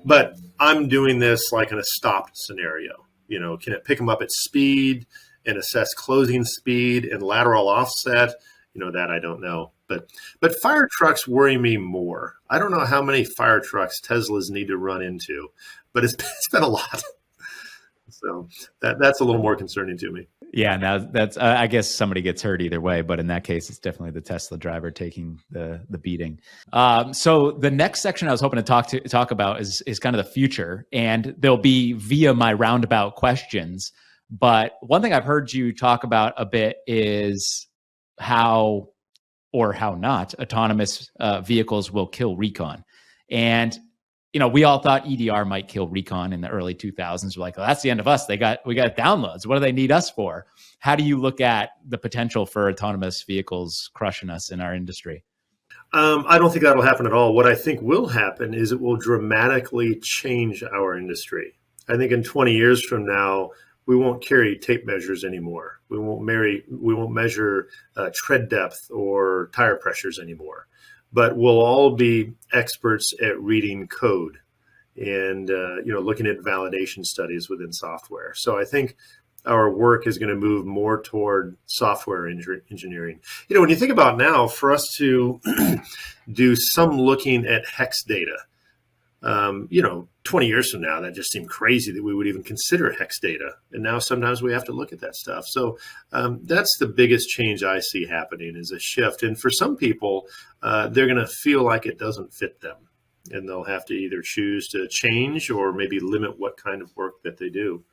But I'm doing this like in a stopped scenario. Can it pick them up at speed and assess closing speed and lateral offset? That I don't know. But fire trucks worry me more. I don't know how many fire trucks Teslas need to run into, but it's been a lot. So that's a little more concerning to me. Yeah, now that's I guess somebody gets hurt either way, but in that case, it's definitely the Tesla driver taking the beating. So the next section I was hoping to talk about is kind of the future, and they'll be via my roundabout questions. But one thing I've heard you talk about a bit is how or how not autonomous vehicles will kill recon. And we all thought EDR might kill recon in the early 2000s. We're like, well, that's the end of us. We got downloads. What do they need us for? How do you look at the potential for autonomous vehicles crushing us in our industry? I don't think that'll happen at all. What I think will happen is it will dramatically change our industry. I think in 20 years from now, we won't carry tape measures anymore. We won't measure tread depth or tire pressures anymore. But we'll all be experts at reading code and looking at validation studies within software. So I think our work is going to move more toward software engineering. When you think about now, for us to do some looking at hex data, 20 years from now, that just seemed crazy that we would even consider hex data. And now sometimes we have to look at that stuff. So that's the biggest change I see happening is a shift. And for some people, they're going to feel like it doesn't fit them. And they'll have to either choose to change or maybe limit what kind of work that they do.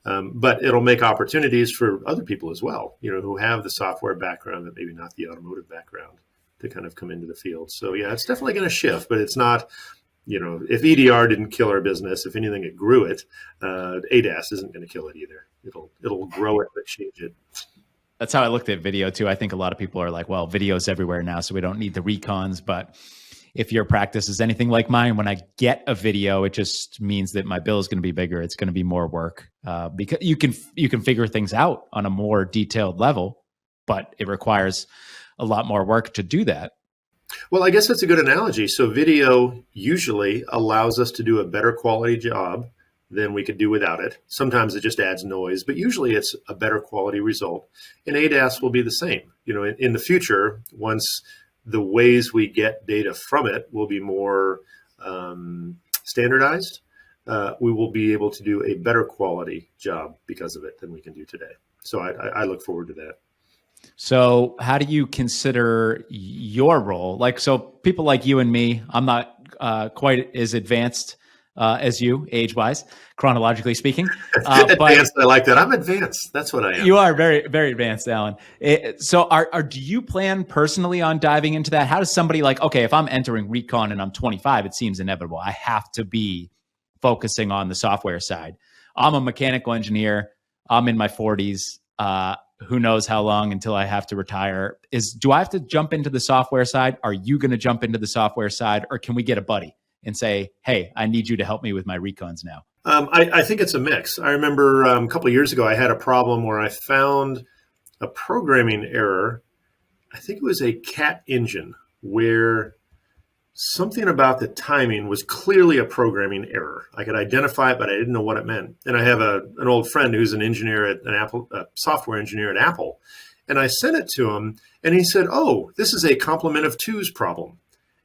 But it'll make opportunities for other people as well, who have the software background, but maybe not the automotive background, to kind of come into the field. So yeah, it's definitely going to shift, but it's not, if EDR didn't kill our business, if anything, it grew it. ADAS isn't going to kill it either. It'll grow it, but change it. That's how I looked at video too. I think a lot of people are like, well, video's everywhere now, so we don't need the recons. But if your practice is anything like mine, when I get a video, it just means that my bill is going to be bigger. It's going to be more work because you can figure things out on a more detailed level, but it requires a lot more work to do that. Well, I guess that's a good analogy. So video usually allows us to do a better quality job than we could do without it. Sometimes it just adds noise, but usually it's a better quality result. And ADAS will be the same. In the future, once the ways we get data from it will be more standardized, we will be able to do a better quality job because of it than we can do today. So I look forward to that. So how do you consider your role? So people like you and me, I'm not quite as advanced as you, age-wise, chronologically speaking. Advanced, I like that. I'm advanced. That's what I am. You are very, very advanced, Alan. So do you plan personally on diving into that? How does somebody okay, if I'm entering recon and I'm 25, it seems inevitable. I have to be focusing on the software side. I'm a mechanical engineer. I'm in my 40s. who knows how long until I have to retire, do I have to jump into the software side? Are you going to jump into the software side, or can we get a buddy and say, hey, I need you to help me with my recons now? I think it's a mix. I remember a couple of years ago, I had a problem where I found a programming error. I think it was a cat engine where something about the timing was clearly a programming error. I could identify it, but I didn't know what it meant. And I have an old friend who's an engineer at an Apple, software engineer at Apple. And I sent it to him, and he said, oh, this is a complement of twos problem,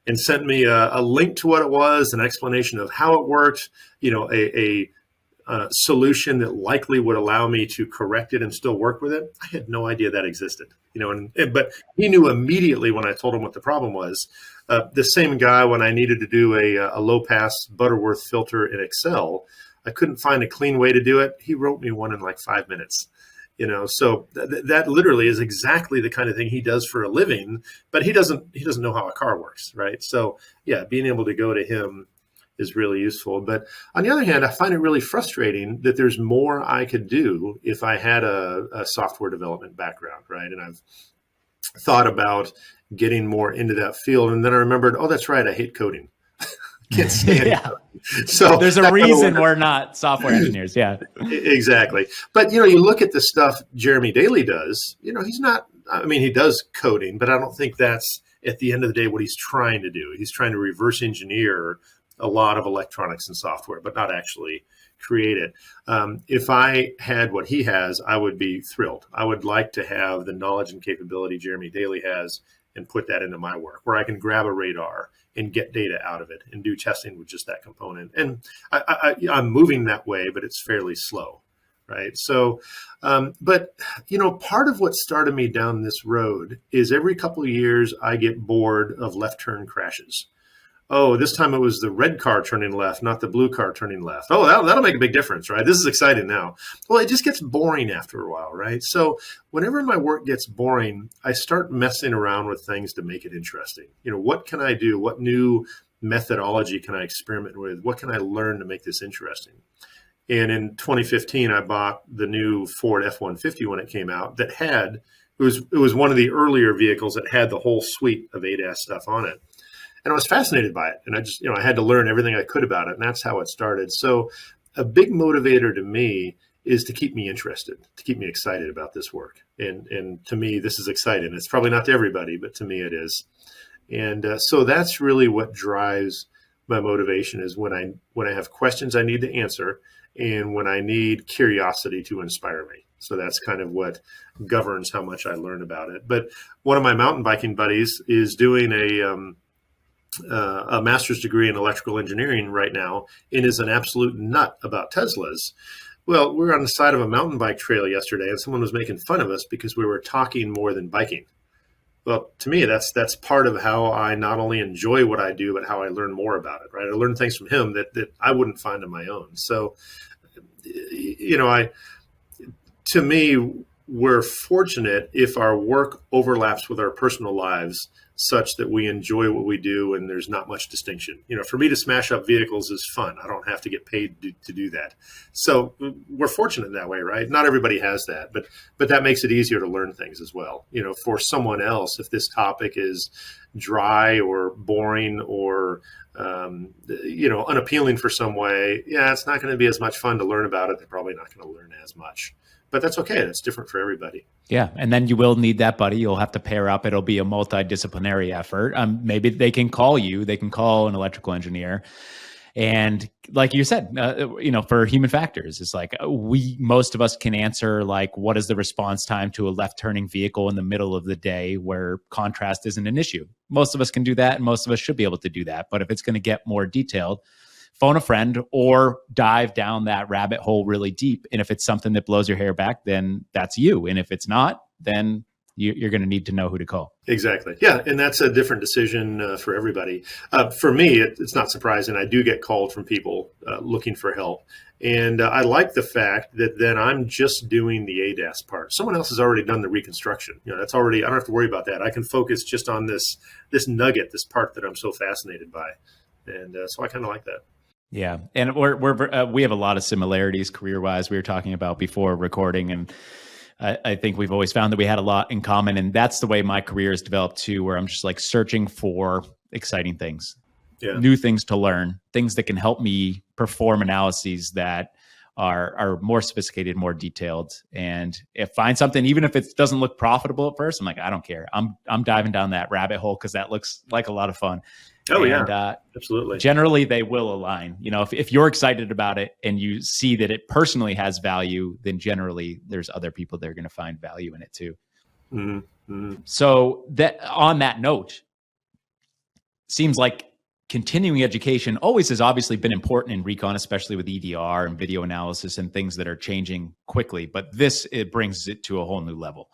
and sent me a link to what it was, an explanation of how it worked, a solution that likely would allow me to correct it and still work with it. I had no idea that existed, but he knew immediately when I told him what the problem was. The same guy, when I needed to do a low pass Butterworth filter in Excel, I couldn't find a clean way to do it. He wrote me one in like 5 minutes. So that literally is exactly the kind of thing he does for a living, but he doesn't know how a car works, right? So yeah, being able to go to him is really useful. But on the other hand, I find it really frustrating that there's more I could do if I had a software development background, right? And I've thought about getting more into that field, and then I remembered, oh, that's right, I hate coding. Can't stand it. So there's a reason we're not software engineers. Yeah, exactly. But you look at the stuff Jeremy Daly does. He's not. He does coding, but I don't think that's at the end of the day what he's trying to do. He's trying to reverse engineer a lot of electronics and software, but not actually create it. If I had what he has, I would be thrilled. I would like to have the knowledge and capability Jeremy Daly has and put that into my work, where I can grab a radar and get data out of it and do testing with just that component. And I'm moving that way, but it's fairly slow, right? So, but part of what started me down this road is every couple of years I get bored of left turn crashes. Oh, this time it was the red car turning left, not the blue car turning left. Oh, that'll make a big difference, right? This is exciting now. Well, it just gets boring after a while, right? So whenever my work gets boring, I start messing around with things to make it interesting. What can I do? What new methodology can I experiment with? What can I learn to make this interesting? And in 2015, I bought the new Ford F-150 when it came out. It was one of the earlier vehicles that had the whole suite of ADAS stuff on it. And I was fascinated by it. And I just, I had to learn everything I could about it. And that's how it started. So a big motivator to me is to keep me interested, to keep me excited about this work. And to me, this is exciting. It's probably not to everybody, but to me it is. And so that's really what drives my motivation, is when I have questions I need to answer, and when I need curiosity to inspire me. So that's kind of what governs how much I learn about it. But one of my mountain biking buddies is doing a master's degree in electrical engineering right now, and is an absolute nut about Teslas. Well, we were on the side of a mountain bike trail yesterday, and someone was making fun of us because we were talking more than biking. Well, to me, that's part of how I not only enjoy what I do, but how I learn more about it, right? I learn things from him that I wouldn't find on my own. So, to me, we're fortunate if our work overlaps with our personal lives such that we enjoy what we do and there's not much distinction. For me to smash up vehicles is fun. I don't have to get paid to do that. So we're fortunate in that way, right? Not everybody has that, but that makes it easier to learn things as well. For someone else, if this topic is dry or boring or unappealing for some way, it's not going to be as much fun to learn about it. They're probably not going to learn as much. But that's okay. That's different for everybody. Yeah. And then you will need that buddy. You'll have to pair up. It'll be a multidisciplinary effort. Maybe they can call you. They can call an electrical engineer. And like you said, for human factors, it's like most of us can answer, like, what is the response time to a left turning vehicle in the middle of the day where contrast isn't an issue? Most of us can do that, and most of us should be able to do that. But if it's going to get more detailed, phone a friend or dive down that rabbit hole really deep. And if it's something that blows your hair back, then that's you. And if it's not, then you're going to need to know who to call. Exactly. Yeah. And that's a different decision for everybody. For me, it's not surprising. I do get called from people looking for help. And I like the fact that then I'm just doing the ADAS part. Someone else has already done the reconstruction. That's already, I don't have to worry about that. I can focus just on this nugget, this part that I'm so fascinated by. And so I kind of like that. Yeah. And we have a lot of similarities career-wise. We were talking about before recording, and I think we've always found that we had a lot in common. And that's the way my career has developed too, where I'm just like searching for exciting things, new things to learn, things that can help me perform analyses that are more sophisticated, more detailed. And if find something, even if it doesn't look profitable at first, I'm like, I don't care. I'm diving down that rabbit hole because that looks like a lot of fun. Oh, and, absolutely. Generally, they will align. You know, if you're excited about it and you see that it personally has value, then generally there's other people that are going to find value in it too. Mm-hmm. So that on that note, seems like continuing education always has obviously been important in recon, especially with EDR and video analysis and things that are changing quickly. But it brings it to a whole new level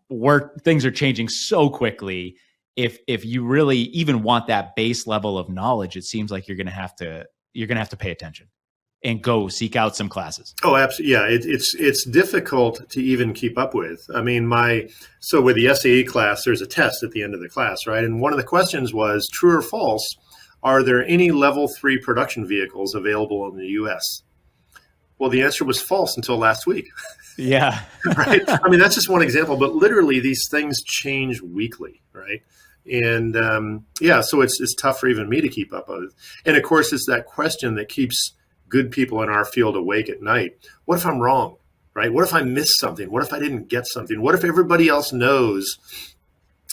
where things are changing so quickly. If you really even want that base level of knowledge, it seems like you're going to have to pay attention and go seek out some classes. Oh, absolutely. Yeah, it's difficult to even keep up with. I mean, so with the SAE class, there's a test at the end of the class, right? And one of the questions was, true or false, are there any level 3 production vehicles available in the U.S.? Well, the answer was false until last week. Yeah. Right. I mean, that's just one example, but literally these things change weekly, right? And so it's tough for even me to keep up with. And of course, it's that question that keeps good people in our field awake at night. What if I'm wrong, right? What if I missed something? What if I didn't get something? What if everybody else knows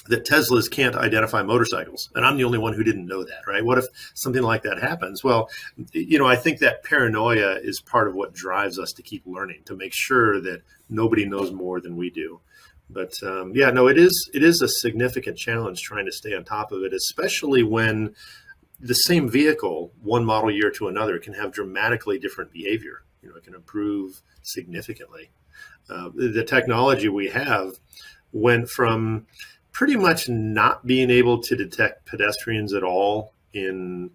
that Teslas can't identify motorcycles and I'm the only one who didn't know that, right? What if something like that happens? Well, I think that paranoia is part of what drives us to keep learning, to make sure that nobody knows more than we do. But it is a significant challenge trying to stay on top of it, especially when the same vehicle, one model year to another, can have dramatically different behavior. It can improve significantly. The technology we have went from pretty much not being able to detect pedestrians at all in,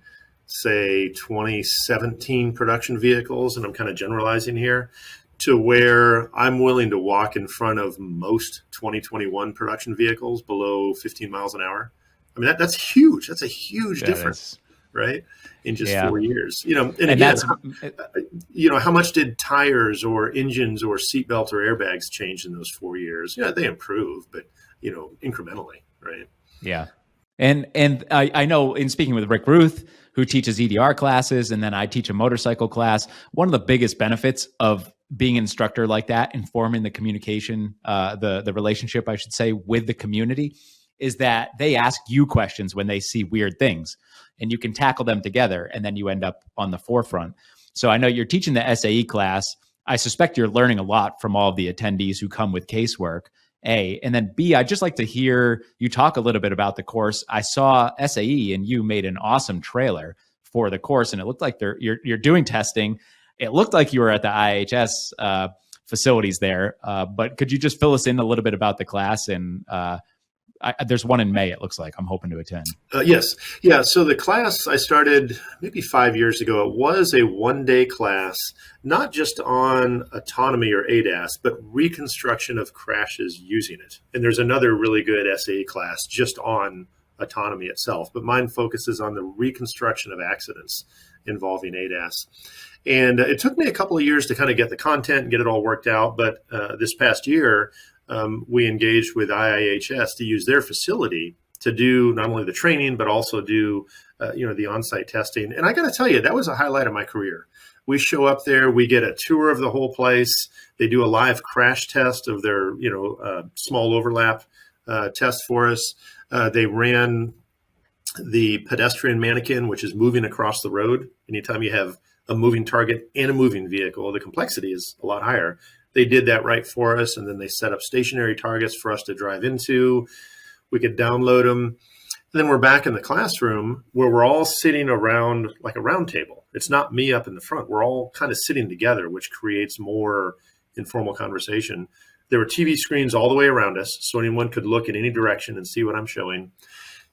say, 2017 production vehicles, and I'm kind of generalizing here, to where I'm willing to walk in front of most 2021 production vehicles below 15 miles an hour. I mean, that's huge. That's a huge difference, right? In just 4 years. And again, how much did tires or engines or seatbelts or airbags change in those 4 years? Yeah, they improved, but, incrementally, right? Yeah. And I know in speaking with Rick Ruth, who teaches EDR classes, and then I teach a motorcycle class, one of the biggest benefits of being an instructor like that, informing the communication, the relationship, I should say, with the community, is that they ask you questions when they see weird things, and you can tackle them together, and then you end up on the forefront. So I know you're teaching the SAE class. I suspect you're learning a lot from all of the attendees who come with casework, A. And then B, I'd just like to hear you talk a little bit about the course. I saw SAE and you made an awesome trailer for the course, and it looked like you're doing testing. It looked like you were at the IHS facilities there, but could you just fill us in a little bit about the class? And there's one in May, it looks like. I'm hoping to attend. Yes. Yeah. So the class I started maybe 5 years ago, it was a one-day class, not just on autonomy or ADAS, but reconstruction of crashes using it. And there's another really good SAE class just on autonomy itself, but mine focuses on the reconstruction of accidents involving ADAS. And it took me a couple of years to kind of get the content and get it all worked out. But this past year, we engaged with IIHS to use their facility to do not only the training, but also do, the on-site testing. And I got to tell you, that was a highlight of my career. We show up there, we get a tour of the whole place. They do a live crash test of their, small overlap test for us. They ran the pedestrian mannequin, which is moving across the road. Anytime you have a moving target and a moving vehicle, the complexity is a lot higher. They did that right for us, and then they set up stationary targets for us to drive into. We could download them. And then we're back in the classroom where we're all sitting around like a round table. It's not me up in the front. We're all kind of sitting together, which creates more informal conversation. There were TV screens all the way around us, so anyone could look in any direction and see what I'm showing.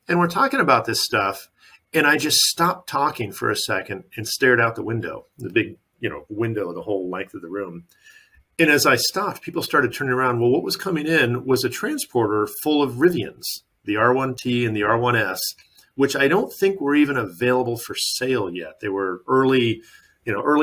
And we're talking about this stuff, and I just stopped talking for a second and stared out the window, the big, window the whole length of the room. And as I stopped, people started turning around. Well, what was coming in was a transporter full of Rivians, the R1T and the R1S, which I don't think were even available for sale yet. They were early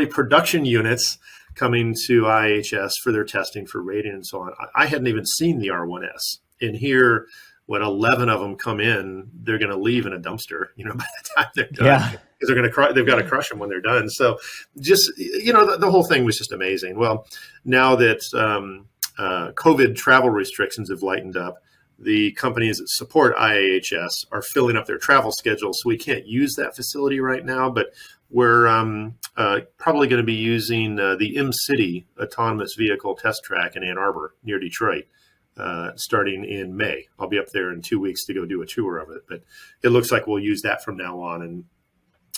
production units coming to IHS for their testing for rating and so on. I hadn't even seen the R1S. And here, what 11 of them come in, they're going to leave in a dumpster, by the time they're done. Yeah. Because they've got to crush them when they're done. So just, the whole thing was just amazing. Well, now that COVID travel restrictions have lightened up, the companies that support IAHS are filling up their travel schedules. So we can't use that facility right now, but we're probably going to be using the M-City autonomous vehicle test track in Ann Arbor near Detroit. Starting in May. I'll be up there in 2 weeks to go do a tour of it, but it looks like we'll use that from now on, and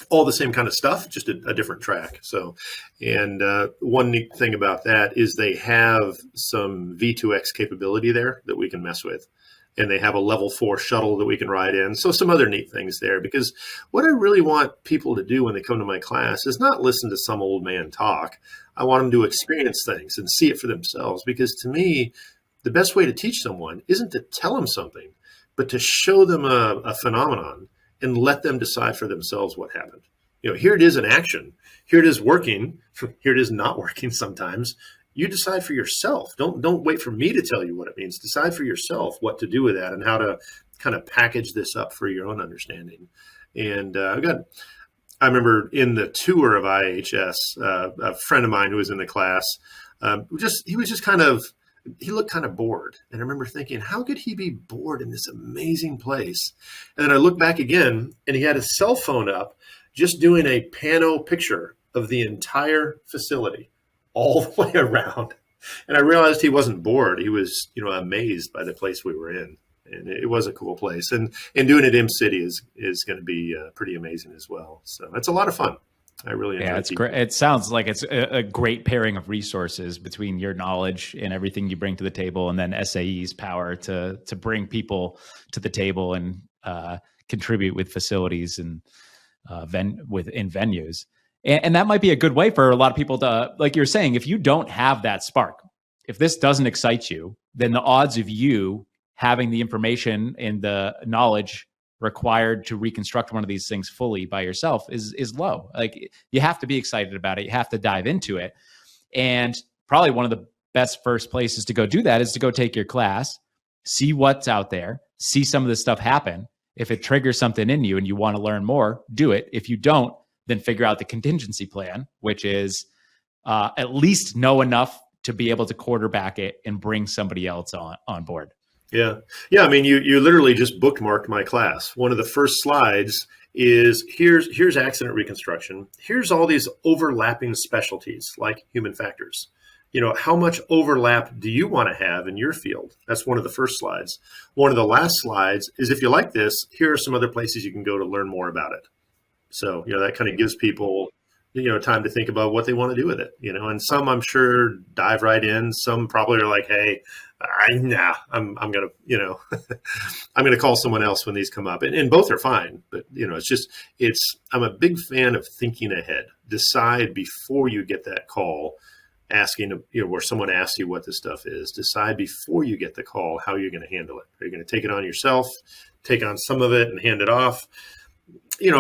all the same kind of stuff, just a different track. So, and one neat thing about that is they have some V2X capability there that we can mess with. And they have a level 4 shuttle that we can ride in. So some other neat things there, because what I really want people to do when they come to my class is not listen to some old man talk. I want them to experience things and see it for themselves, because to me, the best way to teach someone isn't to tell them something, but to show them a phenomenon and let them decide for themselves what happened. Here it is in action. Here it is working. Here it is not working sometimes. You decide for yourself. Don't wait for me to tell you what it means. Decide for yourself what to do with that and how to kind of package this up for your own understanding. And I remember in the tour of IHS, a friend of mine who was in the class, he looked kind of bored. And I remember thinking, how could he be bored in this amazing place? And then I looked back again, and he had his cell phone up, just doing a pano picture of the entire facility all the way around. And I realized he wasn't bored. He was, amazed by the place we were in. And it was a cool place. And doing it in M-City is going to be pretty amazing as well. So it's a lot of fun. I really enjoy it. Yeah, it's great. It sounds like it's a great pairing of resources between your knowledge and everything you bring to the table, and then SAE's power to bring people to the table and contribute with facilities and in venues. And that might be a good way for a lot of people to, like you're saying, if you don't have that spark, if this doesn't excite you, then the odds of you having the information and the knowledge required to reconstruct one of these things fully by yourself is low. Like, you have to be excited about it. You have to dive into it. And probably one of the best first places to go do that is to go take your class, see what's out there, see some of this stuff happen. If it triggers something in you and you want to learn more, do it. If you don't, then figure out the contingency plan, which is at least know enough to be able to quarterback it and bring somebody else on board. Yeah. I mean, you literally just bookmarked my class. One of the first slides is here's accident reconstruction. Here's all these overlapping specialties like human factors. How much overlap do you want to have in your field? That's one of the first slides. One of the last slides is, if you like this, here are some other places you can go to learn more about it. So, that kind of gives people, time to think about what they want to do with it, and some, I'm sure, dive right in. Some probably are like, hey, I'm going to, I'm going to call someone else when these come up, and both are fine. But, I'm a big fan of thinking ahead. Decide before you get that call, asking, where someone asks you what this stuff is. Decide before you get the call how you're going to handle it. Are you going to take it on yourself, take on some of it and hand it off?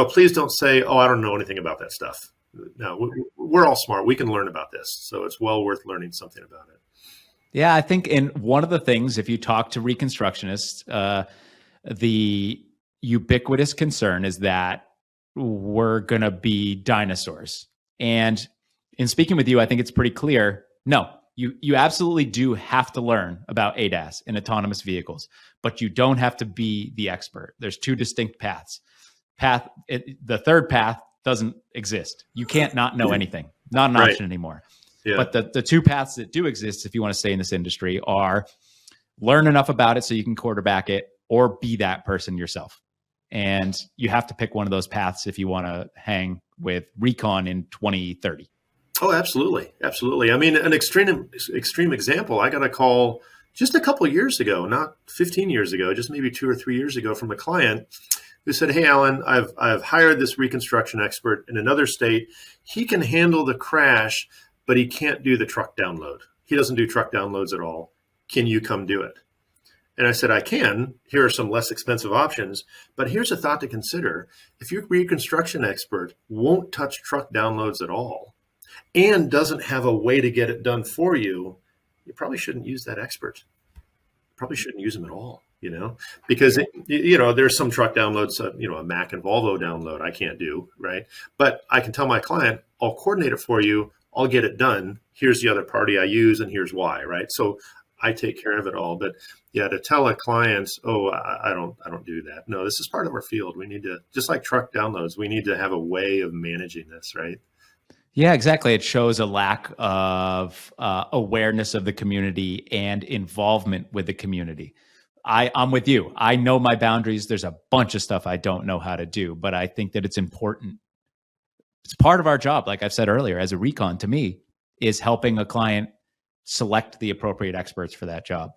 Please don't say, oh, I don't know anything about that stuff. No, we're all smart. We can learn about this. So it's well worth learning something about it. Yeah, I think one of the things, if you talk to reconstructionists, the ubiquitous concern is that we're going to be dinosaurs. And in speaking with you, I think it's pretty clear, no, you absolutely do have to learn about ADAS and autonomous vehicles, but you don't have to be the expert. There's two distinct paths. The third path doesn't exist. You can't not know anything. Not an option anymore. Yeah. But the two paths that do exist, if you want to stay in this industry, are learn enough about it so you can quarterback it, or be that person yourself. And you have to pick one of those paths if you want to hang with recon in 2030. Oh, absolutely. Absolutely. I mean, an extreme example, I got a call just a couple of years ago, not 15 years ago, just maybe 2 or 3 years ago, from a client who said, hey, Alan, I've hired this reconstruction expert in another state. He can handle the crash, but he can't do the truck download. He doesn't do truck downloads at all. Can you come do it? And I said, I can. Here are some less expensive options, but here's a thought to consider. If your reconstruction expert won't touch truck downloads at all, and doesn't have a way to get it done for you, you probably shouldn't use that expert. Probably shouldn't use them at all, because there's some truck downloads, a Mac and Volvo download I can't do, right? But I can tell my client, I'll coordinate it for you. I'll get it done. Here's the other party I use, and here's why, right? So I take care of it all. But yeah, to tell a client, oh, I don't do that. No, this is part of our field. We need to, just like truck downloads, we need to have a way of managing this, right? Yeah, exactly. It shows a lack of awareness of the community and involvement with the community. I'm with you. I know my boundaries. There's a bunch of stuff I don't know how to do, but I think that it's important. It's part of our job, like I've said earlier, as a recon, to me, is helping a client select the appropriate experts for that job.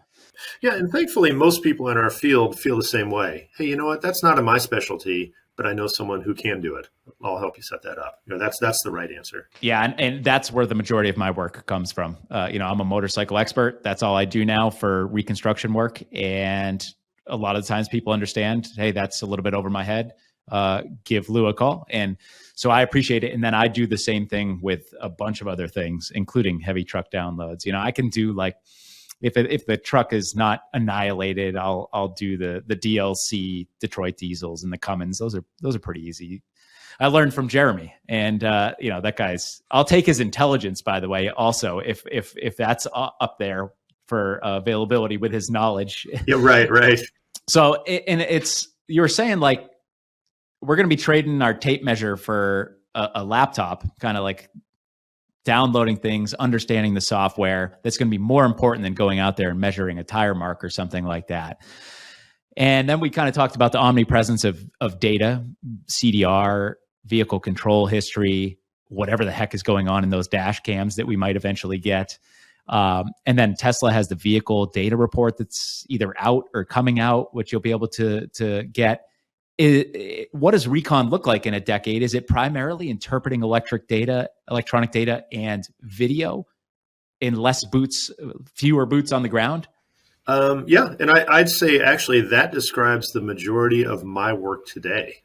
Yeah, and thankfully, most people in our field feel the same way. Hey, you know what? That's not in my specialty, but I know someone who can do it. I'll help you set that up. That's the right answer. Yeah, and that's where the majority of my work comes from. I'm a motorcycle expert. That's all I do now for reconstruction work. And a lot of the times people understand, hey, that's a little bit over my head. Give Lou a call. And so I appreciate it. And then I do the same thing with a bunch of other things, including heavy truck downloads. I can do like, if the truck is not annihilated, I'll do the DLC Detroit diesels and the Cummins. Those are pretty easy. I learned from Jeremy, and that guy's. I'll take his intelligence, by the way. Also, if that's up there for availability with his knowledge. Yeah, right. So, and it's, you were saying like we're going to be trading our tape measure for a laptop, kind of like downloading things, understanding the software. That's going to be more important than going out there and measuring a tire mark or something like that. And then we kind of talked about the omnipresence of data, CDR, vehicle control history, whatever the heck is going on in those dash cams that we might eventually get. And then Tesla has the vehicle data report that's either out or coming out, which you'll be able to get. What does recon look like in a decade? Is it primarily interpreting electronic data and video in fewer boots on the ground? Yeah, and I'd say actually that describes the majority of my work today.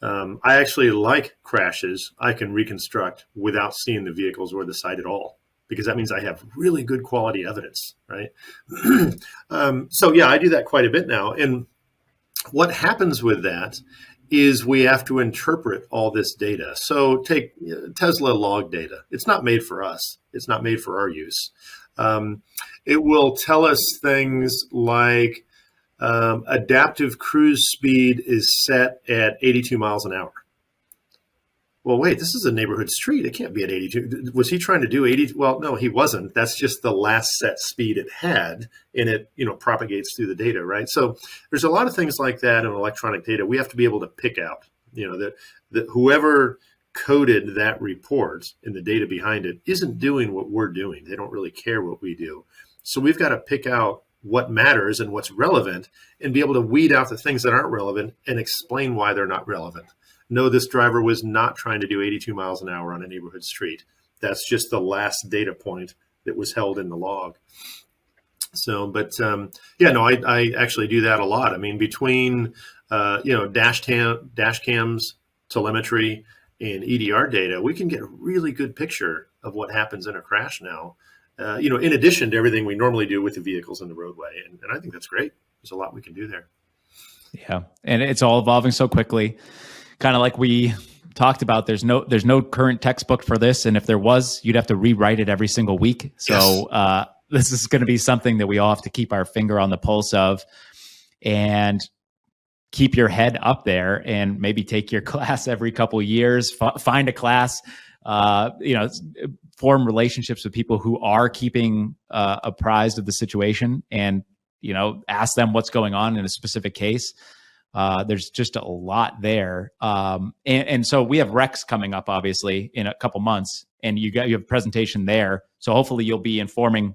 I actually like crashes I can reconstruct without seeing the vehicles or the site at all, because that means I have really good quality evidence, right? So yeah, I do that quite a bit now. And what happens with that is we have to interpret all this data. So take Tesla log data. It's not made for us. It's not made for our use. It will tell us things like adaptive cruise speed is set at 82 miles an hour. Well, wait, this is a neighborhood street. It can't be at 82. Was he trying to do 80? Well, no, he wasn't. That's just the last set speed it had, and it propagates through the data, right? So there's a lot of things like that in electronic data. We have to be able to pick out, that whoever coded that report and the data behind it isn't doing what we're doing. They don't really care what we do. So we've got to pick out what matters and what's relevant and be able to weed out the things that aren't relevant and explain why they're not relevant. No, this driver was not trying to do 82 miles an hour on a neighborhood street. That's just the last data point that was held in the log. So, but I actually do that a lot. I mean, between dash cams, telemetry, and EDR data, we can get a really good picture of what happens in a crash now. In addition to everything we normally do with the vehicles in the roadway, and I think that's great. There's a lot we can do there. Yeah, and it's all evolving so quickly. Kind of like we talked about, there's no current textbook for this, and if there was, you'd have to rewrite it every single week. So yes. This is going to be something that we all have to keep our finger on the pulse of, and keep your head up there, and maybe take your class every couple of years. Find a class, form relationships with people who are keeping apprised of the situation, and ask them what's going on in a specific case. There's just a lot there. And so we have Rex coming up, obviously, in a couple months, and you have a presentation there. So hopefully you'll be informing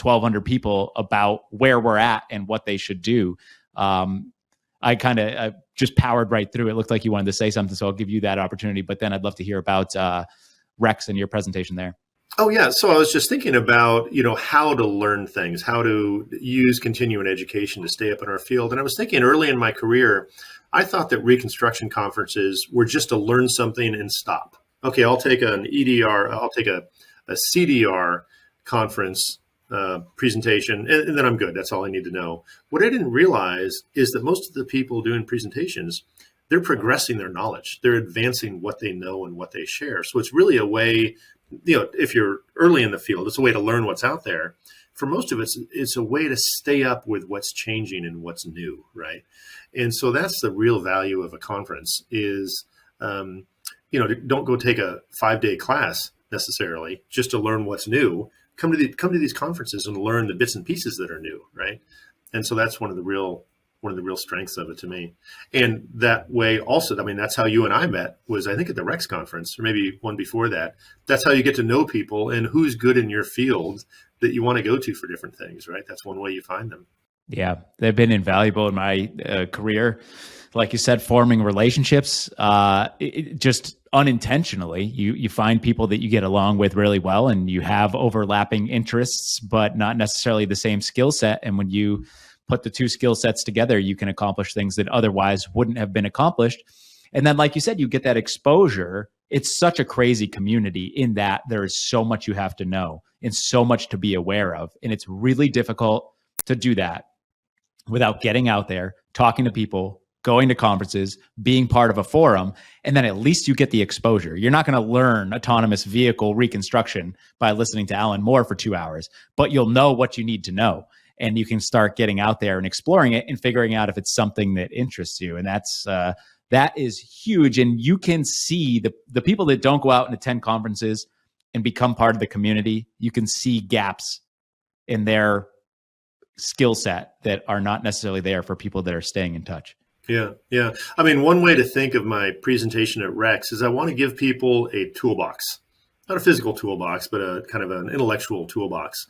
1,200 people about where we're at and what they should do. I kind of just powered right through. It looked like you wanted to say something, so I'll give you that opportunity. But then I'd love to hear about Rex and your presentation there. Oh, yeah. So I was just thinking about, how to learn things, how to use continuing education to stay up in our field. And I was thinking early in my career, I thought that reconstruction conferences were just to learn something and stop. okay, I'll take an EDR, I'll take a CDR conference presentation, and then I'm good. That's all I need to know. What I didn't realize is that most of the people doing presentations, they're progressing their knowledge. They're advancing what they know and what they share. So it's really a way, if you're early in the field, it's a way to learn what's out there. For most of it, it's a way to stay up with what's changing and what's new, right? And so that's the real value of a conference is, don't go take a 5-day class necessarily just to learn what's new. Come to these conferences and learn the bits and pieces that are new, right? And so that's one of the real strengths of it to me. And that way also, I mean, that's how you and I met, was I think at the Rex conference, or maybe one before that. That's how you get to know people and who's good in your field that you want to go to for different things, right? That's one way you find them. Yeah, they've been invaluable in my career. Like you said, forming relationships, just unintentionally, you find people that you get along with really well, and you have overlapping interests, but not necessarily the same skill set. And when you put the two skill sets together, you can accomplish things that otherwise wouldn't have been accomplished. And then, like you said, you get that exposure. It's such a crazy community in that there is so much you have to know and so much to be aware of. And it's really difficult to do that without getting out there, talking to people, going to conferences, being part of a forum, and then at least you get the exposure. You're not going to learn autonomous vehicle reconstruction by listening to Alan Moore for 2 hours, but you'll know what you need to know. And you can start getting out there and exploring it and figuring out if it's something that interests you. And that is huge. And you can see the people that don't go out and attend conferences and become part of the community, you can see gaps in their skill set that are not necessarily there for people that are staying in touch. Yeah. I mean, one way to think of my presentation at Rex is I want to give people a toolbox, not a physical toolbox, but a kind of an intellectual toolbox.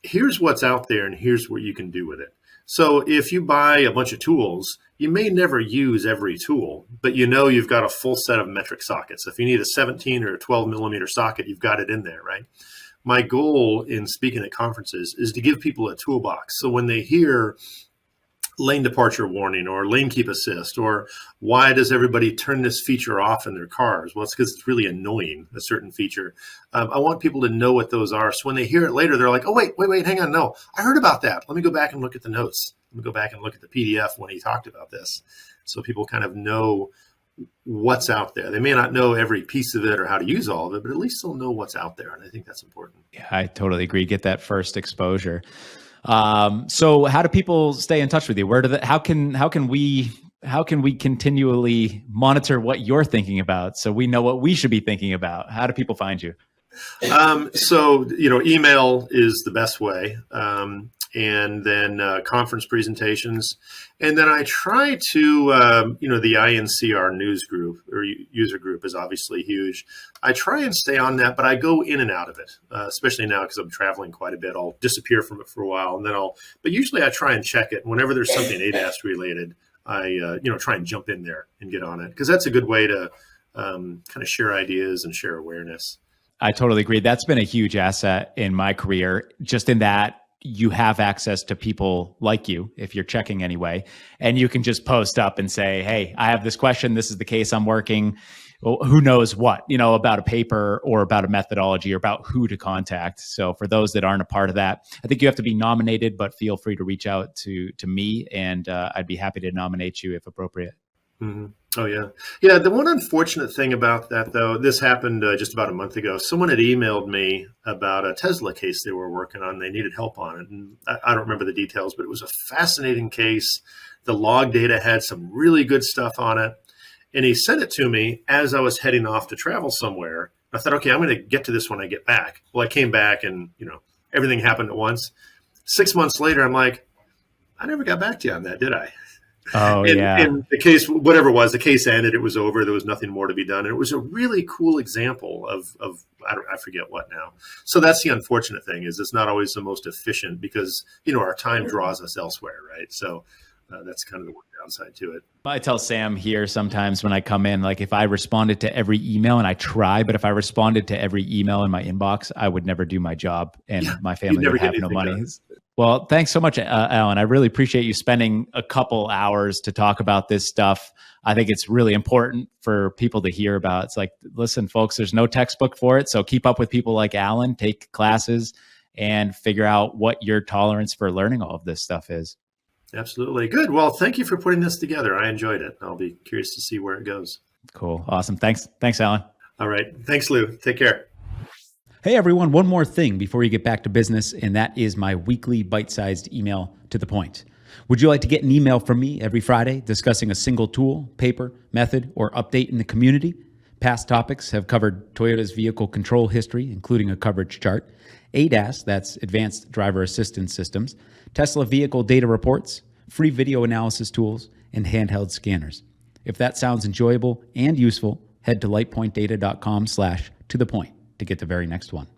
Here's what's out there and here's what you can do with it. So if you buy a bunch of tools, you may never use every tool, but you've got a full set of metric sockets. If you need a 17 or a 12 millimeter socket, you've got it in there, right? My goal in speaking at conferences is to give people a toolbox. So when they hear lane departure warning or lane keep assist, or why does everybody turn this feature off in their cars? Well, it's because it's really annoying, a certain feature. I want people to know what those are. So when they hear it later, they're like, oh, wait, hang on. No, I heard about that. Let me go back and look at the notes. Let me go back and look at the PDF when he talked about this. So people kind of know what's out there. They may not know every piece of it or how to use all of it, but at least they'll know what's out there. And I think that's important. Yeah, I totally agree. Get that first exposure. So how do people stay in touch with you? How can we continually monitor what you're thinking about so we know what we should be thinking about? How do people find you? So email is the best way. And then conference presentations. And then I try to, the INCR news group or user group is obviously huge. I try and stay on that, but I go in and out of it, especially now because I'm traveling quite a bit. I'll disappear from it for a while, and then but usually I try and check it. Whenever there's something ADAS related, I, try and jump in there and get on it, because that's a good way to kind of share ideas and share awareness. I totally agree. That's been a huge asset in my career, just in that you have access to people like you, if you're checking anyway, and you can just post up and say, hey, I have this question. This is the case I'm working. Well, who knows what, about a paper or about a methodology or about who to contact. So for those that aren't a part of that, I think you have to be nominated, but feel free to reach out to me, and I'd be happy to nominate you if appropriate. Mm-hmm. Oh, yeah. Yeah. The one unfortunate thing about that, though, this happened just about a month ago. Someone had emailed me about a Tesla case they were working on. They needed help on it. And I don't remember the details, but it was a fascinating case. The log data had some really good stuff on it. And he sent it to me as I was heading off to travel somewhere. I thought, okay, I'm going to get to this when I get back. Well, I came back and, everything happened at once. 6 months later, I'm like, I never got back to you on that, did I? Oh, yeah. And the case, whatever it was, the case ended. It was over. There was nothing more to be done. And it was a really cool example of I forget what now. So that's the unfortunate thing, is it's not always the most efficient because, our time draws us elsewhere, right? So that's kind of the one downside to it. I tell Sam here sometimes when I come in, like if I responded to every email, and I try, but if I responded to every email in my inbox, I would never do my job, and my family would have no money. Well, thanks so much, Alan. I really appreciate you spending a couple hours to talk about this stuff. I think it's really important for people to hear about. It's like, listen, folks, there's no textbook for it. So keep up with people like Alan, take classes, and figure out what your tolerance for learning all of this stuff is. Absolutely. Good. Well, thank you for putting this together. I enjoyed it. I'll be curious to see where it goes. Cool. Awesome. Thanks, Alan. All right. Thanks, Lou. Take care. Hey, everyone. One more thing before you get back to business, and that is my weekly bite-sized email to the point. Would you like to get an email from me every Friday discussing a single tool, paper, method, or update in the community? Past topics have covered Toyota's vehicle control history, including a coverage chart, ADAS, that's Advanced Driver Assistance Systems, Tesla vehicle data reports, free video analysis tools, and handheld scanners. If that sounds enjoyable and useful, head to lightpointdata.com/to-the-point to get the very next one.